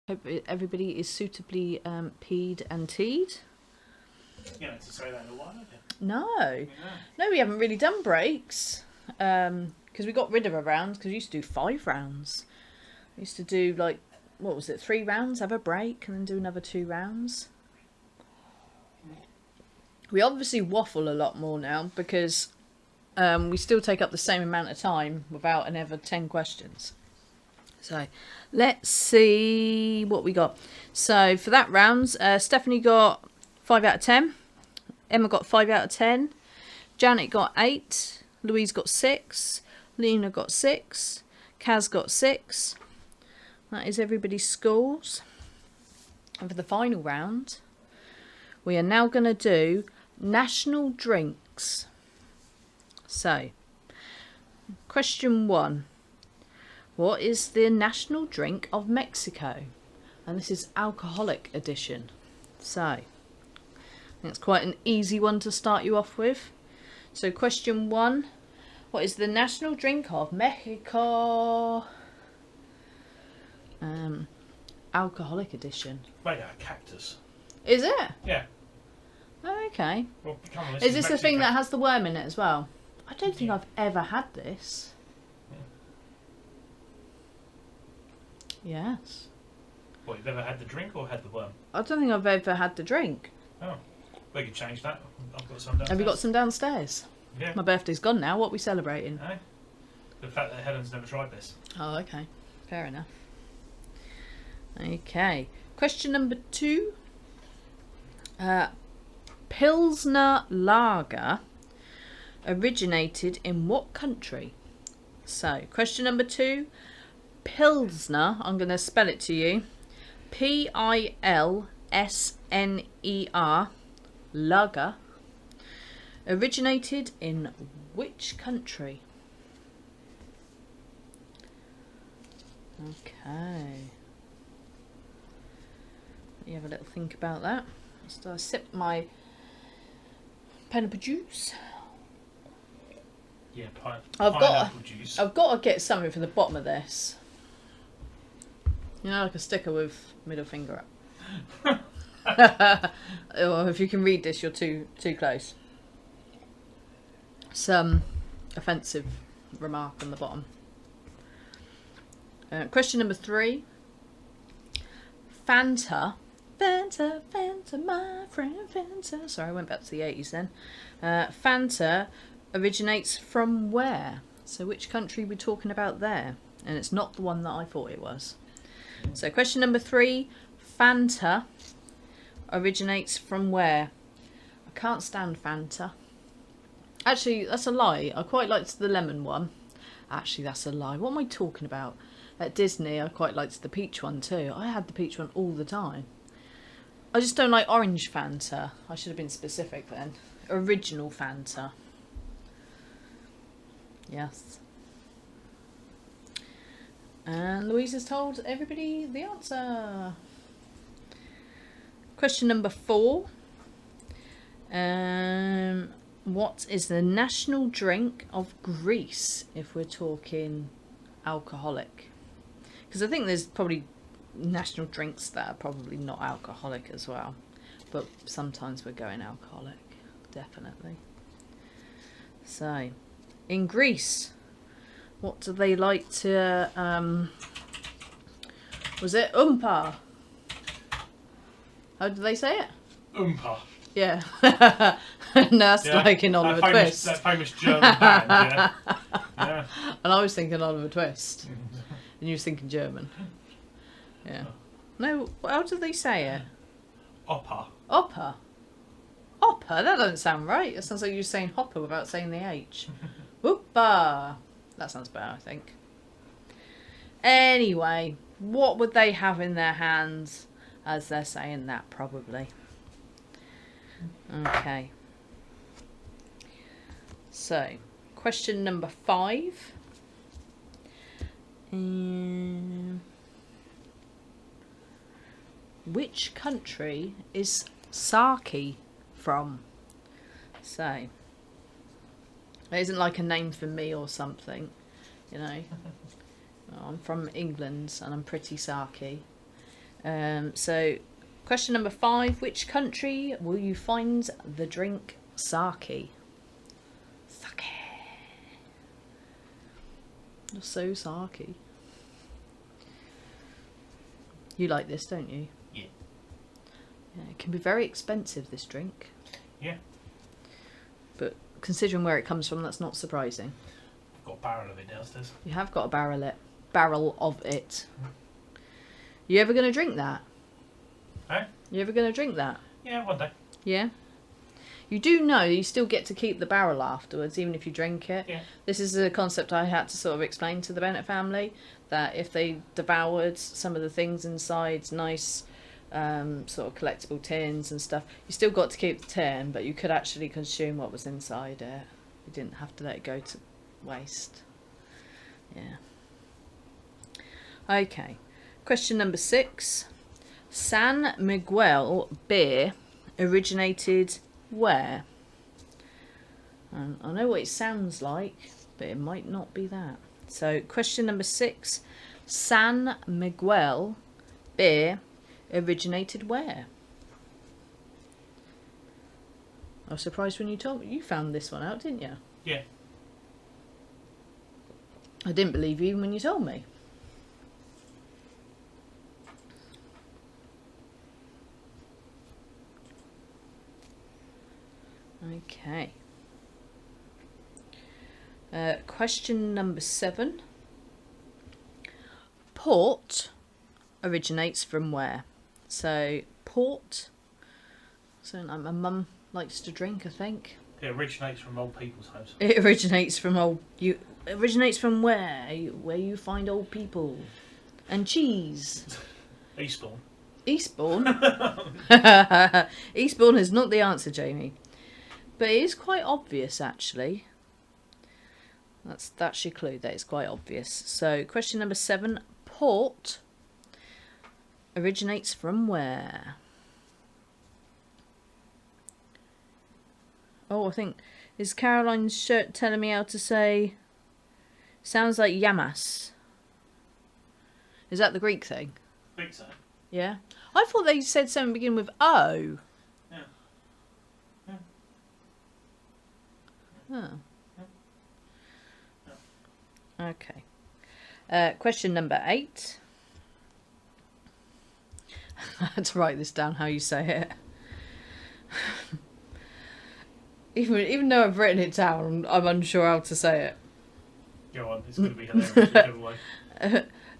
Hope everybody is suitably peed and teed. You know, to say that in a while, have you? No. Yeah. No, we haven't really done breaks. Because we got rid of a round, because we used to do 5 rounds. We used to do, like, what was it, 3 rounds, have a break, and then do another 2 rounds. We obviously waffle a lot more now, because we still take up the same amount of time without an ever 10 questions. So, let's see what we got. So, for that round, Stephanie got 5 out of 10. Emma got 5 out of 10. Janet got 8. Louise got 6. Lena got 6. Kaz got 6. That is everybody's scores. And for the final round, we are now going to do national drinks. So, question 1. What is the national drink of Mexico? And this is alcoholic edition. So, I think it's quite an easy one to start you off with. So, question 1. What is the national drink of Mexico? Alcoholic edition. Made out of cactus. Is it? Yeah. Oh, okay. Well, come on, Is this the thing Mexico. that has the worm in it as well? I don't think I've ever had this. Yes. What, you've ever had the drink or had the worm? I don't think I've ever had the drink. Oh, we could change that. I've got some downstairs. Have you got some downstairs? Yeah. My birthday's gone now. What are we celebrating? No? The fact that Helen's never tried this. Oh, okay. Fair enough. Okay. Question number 2. Pilsner Lager originated in what country? So, question number 2. Pilsner, I'm going to spell it to you. Pilsner, Lager, originated in which country? Okay. Let me have a little think about that. Just sip my pineapple juice. Yeah, I've pineapple juice. I've got to get something from the bottom of this. You know, like a sticker with middle finger up. Or if you can read this, you're too close. Some offensive remark on the bottom. Question number 3. Fanta, my friend Fanta. Sorry, I went back to the 80s then. Fanta originates from where? So which country are we talking about there? And it's not the one that I thought it was. So question number 3. Fanta originates from where? I can't stand Fanta. Actually, that's a lie. I quite liked the lemon one. Actually, that's a lie. What am I talking about? At Disney, I quite liked the peach one too. I had the peach one all the time. I just don't like orange Fanta. I should have been specific then. Original Fanta. Yes. And Louise has told everybody the answer. Question number 4. What is the national drink of Greece if we're talking alcoholic? Because I think there's probably national drinks that are probably not alcoholic as well. But sometimes we're going alcoholic. Definitely. So, in Greece, what do they like to... was it umpa? How do they say it? Oompa. Yeah. No, that's like in Oliver Twist. That famous German band, yeah. Yeah. And I was thinking Oliver Twist. And you was thinking German. Yeah. No, how do they say it? Oppa. Oppa. Oppa? That doesn't sound right. It sounds like you're saying hopper without saying the H. Whoopa. That sounds better, I think. Anyway, what would they have in their hands as they're saying that, probably? Okay. So, question number 5. Which country is sake from? So, it isn't like a name for me or something, you know. I'm from England and I'm pretty sake. So, question number 5. Which country will you find the drink sake? Sake. You're so sake. You like this, don't you? Yeah. Yeah, it can be very expensive, this drink. Yeah. But considering where it comes from, that's not surprising. I've got a barrel of it downstairs. You have got a barrel of it. You ever going to drink that? Eh? You ever going to drink that? Yeah, one day. Yeah? You do know you still get to keep the barrel afterwards, even if you drink it. Yeah. This is a concept I had to sort of explain to the Bennett family, that if they devoured some of the things inside, nice sort of collectible tins and stuff, you still got to keep the tin, but you could actually consume what was inside it. You didn't have to let it go to waste. Yeah. Okay. Question number 6. San Miguel beer originated where? I know what it sounds like, but it might not be that. So, question number 6. San Miguel beer originated where? I was surprised when you told me. You found this one out, didn't you? Yeah. I didn't believe you even when you told me. Okay. Question number 7. Port originates from where? So, port. So, my mum likes to drink, I think. It originates from old people's homes. It originates from originates from where? Where you find old people. And cheese. Eastbourne. Eastbourne? Eastbourne is not the answer, Jamie. But it is quite obvious, actually. That's your clue. That is quite obvious. So, question number 7. Port originates from where? Oh, I think... Is Caroline's shirt telling me how to say... Sounds like Yamas. Is that the Greek thing? I think so. Yeah? I thought they said something begin with O. Yeah. Oh. Okay. Question number 8. I had to write this down how you say it. even though I've written it down, I'm unsure how to say it. Go on, it's going to be hilarious whichever way.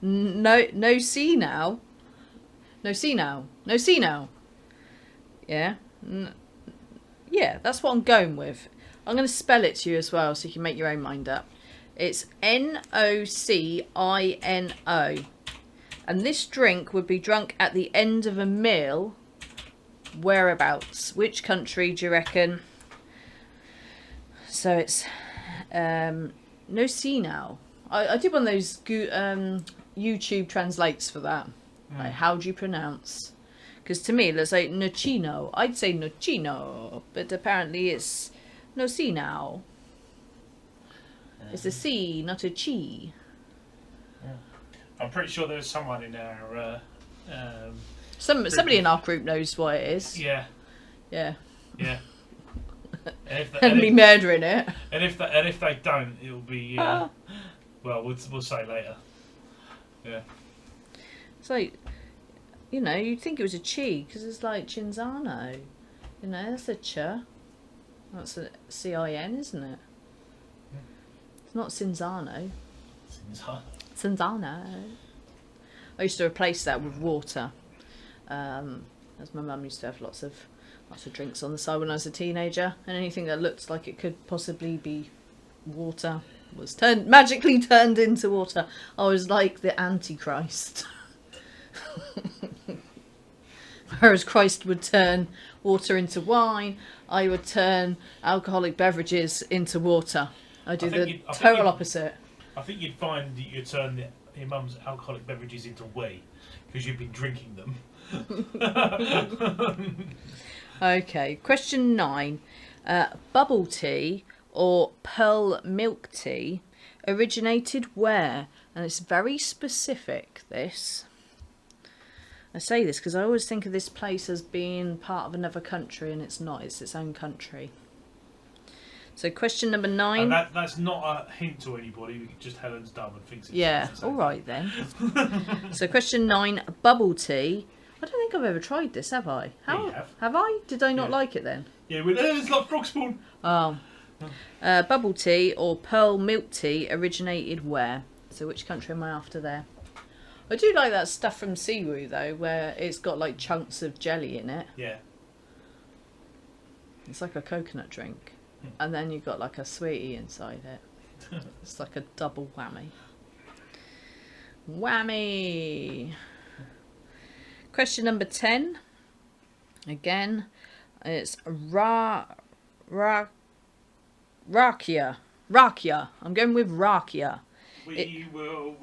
No see now. No see now. No see now. Yeah? Yeah, that's what I'm going with. I'm going to spell it to you as well so you can make your own mind up. It's Nocino. And this drink would be drunk at the end of a meal. Whereabouts? Which country do you reckon? So it's Nocino. I did one of those YouTube translates for that. Like, how do you pronounce? Because to me it looks like Nocino. I'd say Nocino, but apparently it's Nocino. It's a C, not a chi. Yeah. I'm pretty sure there's someone in our... Somebody in our group knows what it is. Yeah. Yeah. Yeah. And me murdering it. And if they don't, it'll be... well, we'll say later. Yeah. It's like, you know, you'd think it was a chi, because it's like Cinzano. You know, that's a ch. That's a C-I-N, isn't it? It's not Cinzano. Cinzano. I used to replace that with water. As my mum used to have lots of drinks on the side when I was a teenager, and anything that looked like it could possibly be water was magically turned into water. I was like the Antichrist. Whereas Christ would turn water into wine, I would turn alcoholic beverages into water. I do the total opposite. I think you'd find that you'd turn your mum's alcoholic beverages into whey, because you've been drinking them. Okay, question 9. Bubble tea or pearl milk tea originated where? And it's very specific, this. I say this because I always think of this place as being part of another country, and it's not. It's its own country. So question number 9. And that's not a hint to anybody. Just Helen's dumb and thinks it's... Yeah, all right then. So question 9, bubble tea. I don't think I've ever tried this, have I? Yeah, you have. Have I? Did I not Yeah. like it then? Yeah, it's like frog spawn. Oh. Bubble tea or pearl milk tea originated where? So which country am I after there? I do like that stuff from Siwu though, where it's got like chunks of jelly in it. Yeah. It's like a coconut drink. And then you've got like a sweetie inside it. It's like a double whammy. Whammy! Question number 10. Again, it's Rakia. Rakia. I'm going with Rakia. We will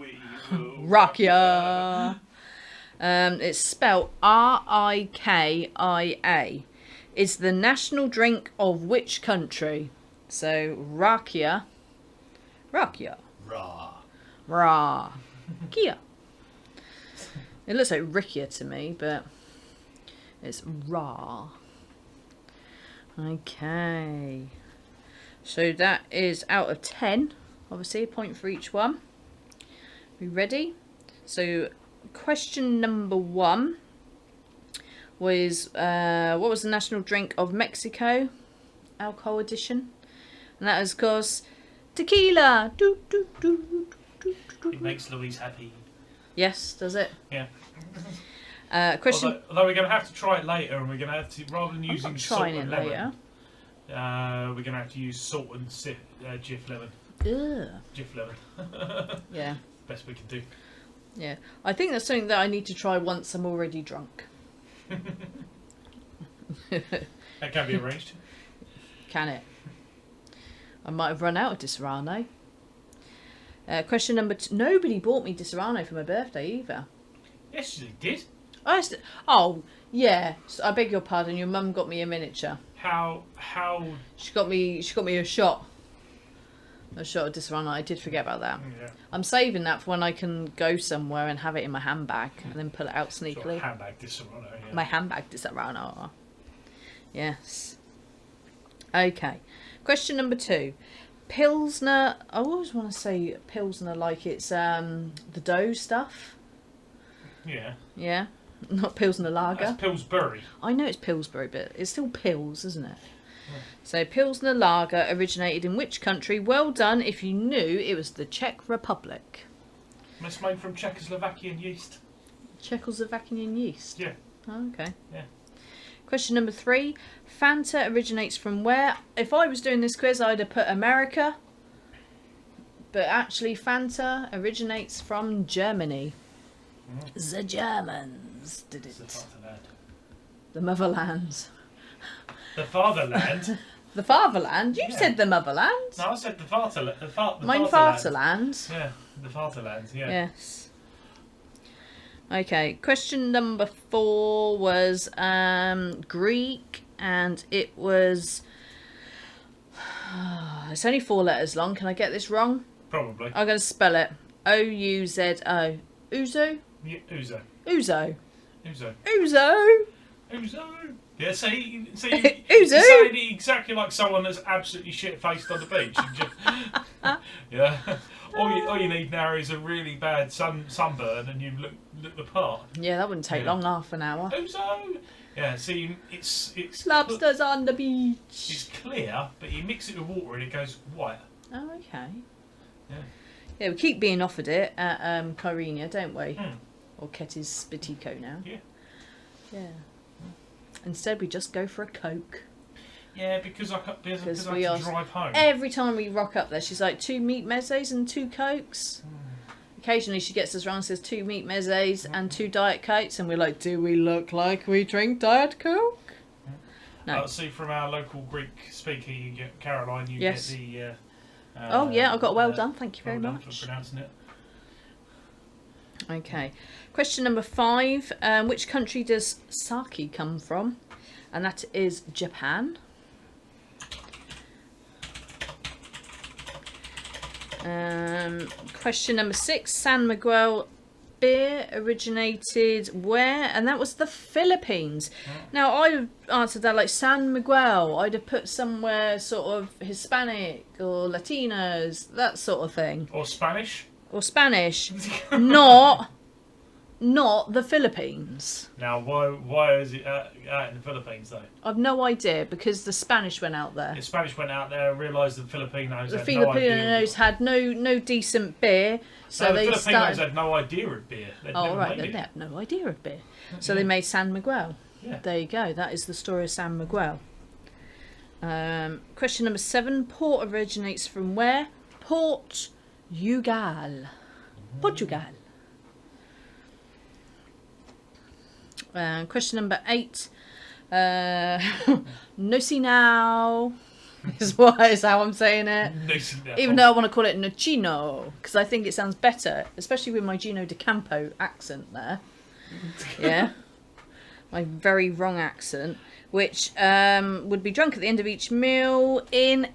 Rakia. It's spelled Rikia. Is the national drink of which country? So Rakia. Rakia. Kia. It looks like Rikia to me, but it's Ra. Okay. So that is out of 10. Obviously, a point for each one. We ready? So question number 1 was what was the national drink of Mexico? Alcohol edition. And that is, of course, tequila. Do, do, do, do, do, do. It makes Louise happy. Yes, does it? Yeah. Question. Although we're going to have to try it later, and we're going to have to, rather than using salt trying and it lemon, later. we're going to have to use salt and Jif lemon. Ugh. Jif lemon. Yeah. Best we can do. Yeah. I think that's something that I need to try once I'm already drunk. That can be arranged. Can it? I might have run out of Disaronno. Question number 2. Nobody bought me Disaronno for my birthday either. Yes, you did. Oh, yeah. So I beg your pardon. Your mum got me a miniature. How? She got me a shot. A shot of Disaronno. I did forget about that. Yeah. I'm saving that for when I can go somewhere and have it in my handbag and then pull it out sneakily. Sort of handbag Disaronno, yeah. My handbag Disaronno. Yes. Okay. Question number 2. Pilsner. I always want to say Pilsner like it's the dough stuff. Yeah. Yeah. Not Pilsner lager. That's Pillsbury. I know it's Pillsbury, but it's still Pils, isn't it? Yeah. So Pilsner lager originated in which country? Well done if you knew it was the Czech Republic. It's made from Czechoslovakian yeast. Czechoslovakian yeast? Yeah. Oh, okay. Yeah. Question number 3. Fanta originates from where? If I was doing this quiz, I'd have put America. But actually, Fanta originates from Germany. The Germans did it. The motherland. The fatherland? The fatherland? You said the motherland. No, I said the fatherland. Mein Vaterland. Yeah, the fatherland, yeah. Yes. Okay, question number 4 was Greek, and it was... it's only 4 letters long. Can I get this wrong? Probably. I'm going to spell it. O-U-Z-O. Uzo? Yeah, Uzo. Uzo. Uzo. Uzo. Uzo. Yeah, see, Uzo. you're saying it exactly like someone that's absolutely shit-faced on the beach. And just, yeah. All you need now is a really bad sunburn, and you look the part. Yeah, that wouldn't take long, half an hour. Uzo. Yeah, see, it's lobsters on the beach. It's clear, but you mix it with water and it goes white. Oh, okay. Yeah. Yeah, we keep being offered it at Kyrenia, don't we? Mm. Or Ketty's Spittico now. Yeah. Yeah. Instead, we just go for a Coke. Yeah, because I have we to drive home. Every time we rock up there, she's like, 2 meat mezzes and 2 Cokes. Occasionally, she gets us round and says 2 meat mezzes and 2 Diet Cokes, and we're like, do we look like we drink Diet Coke? No. See, from our local Greek speaker, you get Caroline. You yes. get the. Oh yeah, I got well done. Thank you very much for pronouncing it. Okay, question number 5. Which country does sake come from? And that is Japan. Question number 6. San Miguel beer originated where? And that was the Philippines. Now, I'd have answered that like San Miguel. I'd have put somewhere sort of Hispanic or Latinos, that sort of thing. Or Spanish. Or Spanish. Not the Philippines. Now, why is it out in the Philippines, though? I've no idea, because the Spanish went out there. The Spanish went out there and realised the Filipinos The had no idea. Filipinos had no decent beer, so No, they the Filipinos started... had no idea of beer. They'd never right, made they it. had no idea of beer. So they made San Miguel. Yeah. There you go. That is the story of San Miguel. Question number 7. Port originates from where? Portugal. Portugal. Question number 8. No see now is how I'm saying it. Even though I want to call it Nocino, because I think it sounds better, especially with my Gino de Campo accent there. Yeah. My very wrong accent, which would be drunk at the end of each meal in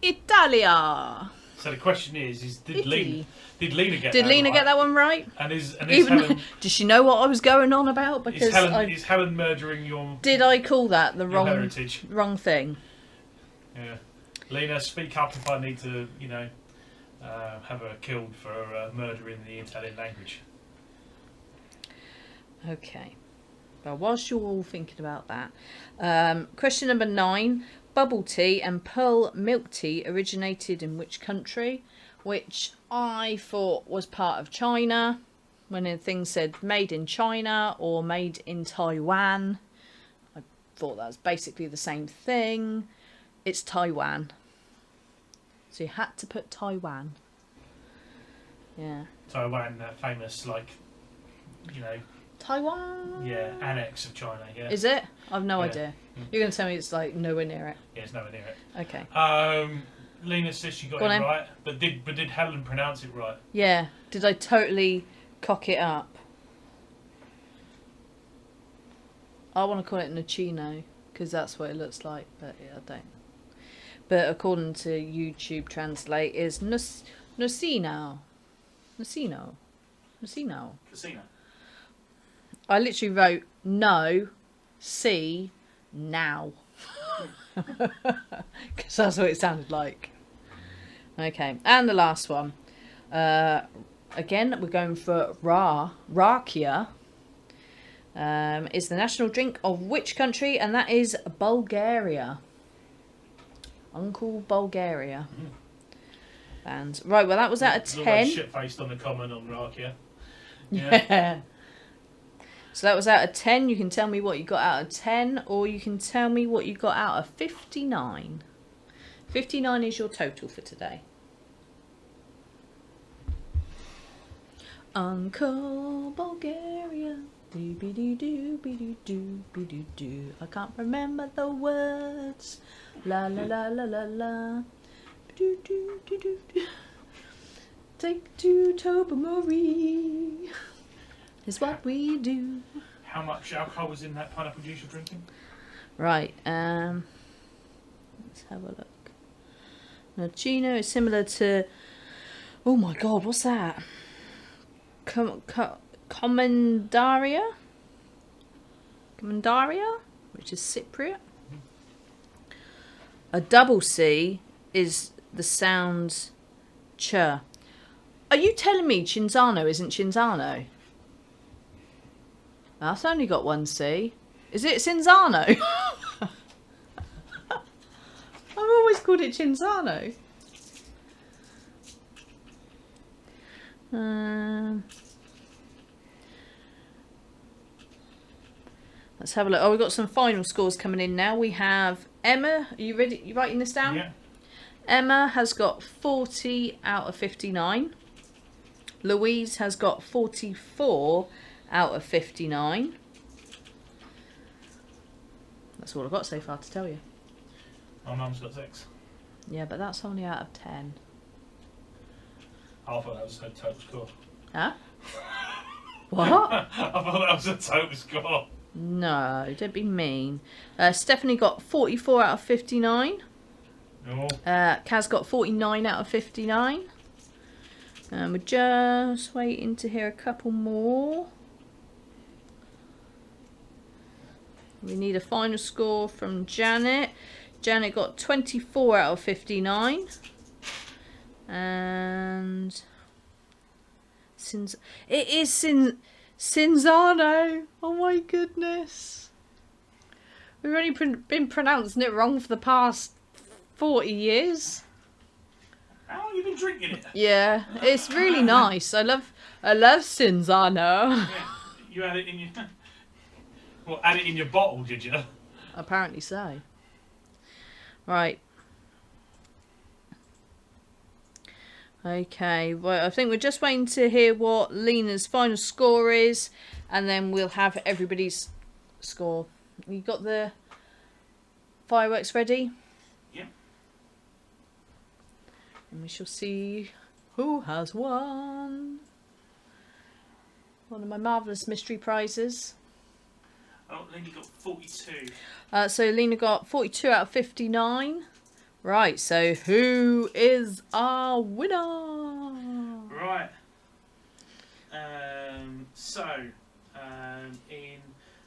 Italia. So the question is did Italy. Lena get Did that Lena right? get that one right? And is Even Helen, does she know what I was going on about? Because is Helen murdering your did I call that the your wrong heritage? wrong thing? Yeah. Lena, speak up if I need to, have her killed for murdering the Italian language. Okay. Well, whilst you're all thinking about that, question number 9. Bubble tea and pearl milk tea originated in which country? Which I thought was part of China, when the thing said made in China or made in Taiwan. I thought that was basically the same thing. It's Taiwan. So you had to put Taiwan. Yeah. Taiwan, famous, Taiwan? yeah, annex of China, yeah. Is it? I've no Yeah. idea. You're going to tell me it's like nowhere near it. Yeah, it's nowhere near it. Okay. Lena says she got Go on it then. right, but did Helen pronounce it right? Yeah. Did I totally cock it up? I want to call it Nocino, because that's what it looks like, but yeah, I don't. But according to YouTube Translate, is Nocino. Nocino. Nocino. Casino. I literally wrote no, see, now. Because that's what it sounded like. Okay, and the last one. Again, we're going for Rakia. Is the national drink of which country? And that is Bulgaria. Uncle Bulgaria. And right, well, that was out of 10. Shit faced on the comment on Rakia. Yeah. So that was out of 10. You can tell me what you got out of 10, or you can tell me what you got out of 59. 59 is your total for today. Uncle Bulgaria. Do-be-dee-doo-be-doo-doo-be-doo-doo. I can't remember the words. La la la la la la. Do-do-do-do-do. Take to Tobermory. Is what we do. How much alcohol was in that pineapple juice you're drinking? Right, let's have a look. Nocino is similar to... Oh my god, what's that? Commandaria? Commandaria? Which is Cypriot. A double C is the sound ch. Are you telling me Cinzano isn't Cinzano? That's only got one C. Is it Cinzano? I've always called it Cinzano. Let's have a look. Oh, we've got some final scores coming in now. We have Emma. Are you ready? You writing this down? Yeah. Emma has got 40 out of 59. Louise has got 44 out of 59. That's all I've got so far to tell you. My mum's got 6. Yeah, but that's only out of 10. I thought that was her total score. Huh? What? I thought that was a total score. No, don't be mean. Stephanie got 44 out of 59. No. Kaz got 49 out of 59. And we're just waiting to hear a couple more. We need a final score from Janet. Janet got 24 out of 59. And it is Cinzano. Oh my goodness. We've only been pronouncing it wrong for the past 40 years. How long have you been drinking it? Yeah, it's really nice. I love Cinzano. Yeah, you had it in your... Well, add it in your bottle, did you? Apparently so. Right. Okay, well, I think we're just waiting to hear what Lena's final score is, and then we'll have everybody's score. You got the fireworks ready? Yeah. And we shall see who has won. One of my marvellous mystery prizes. Oh, Lena got 42. So Lena got 42 out of 59. Right, so who is our winner? Right. In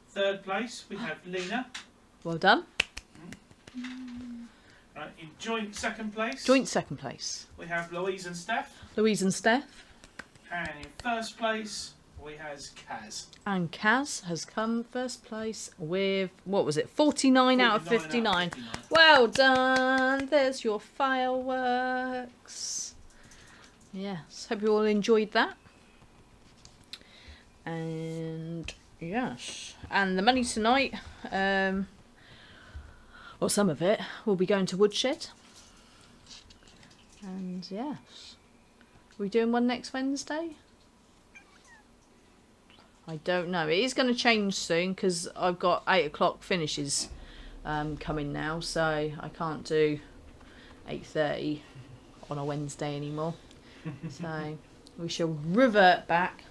third place we have Lena. Well done. In joint second place. Joint second place. We have Louise and Steph. Louise and Steph. And in first place we have Kaz. And Kaz has come first place with, what was it, 49 out of 59. Well done. There's your fireworks. Yes, hope you all enjoyed that. And yes, and the money tonight, well, some of it will be going to Woodshed. And yes, are we doing one next Wednesday? I don't know. It is going to change soon because I've got 8 o'clock finishes coming now, so I can't do 8:30 on a Wednesday anymore. So we shall revert back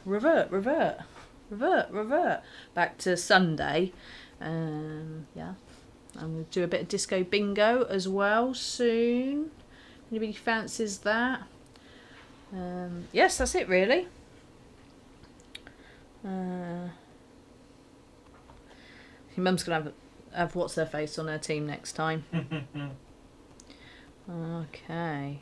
back to Sunday. Yeah, and we'll do a bit of disco bingo as well soon. Anybody fancies that? Yes, that's it really. Your mum's gonna have what's her face on her team next time. Okay.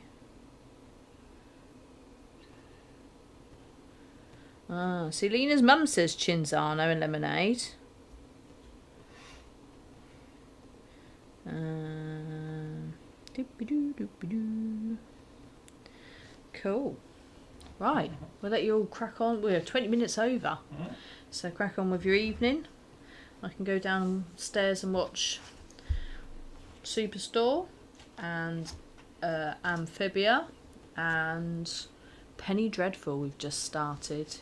See, Lena's mum says Cinzano and lemonade. Cool. Right, we'll let you all crack on. We're 20 minutes over, so crack on with your evening. I can go downstairs and watch Superstore and Amphibia and Penny Dreadful. We've just started.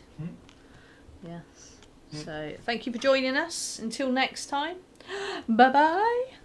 Yes. So thank you for joining us. Until next time. Bye bye.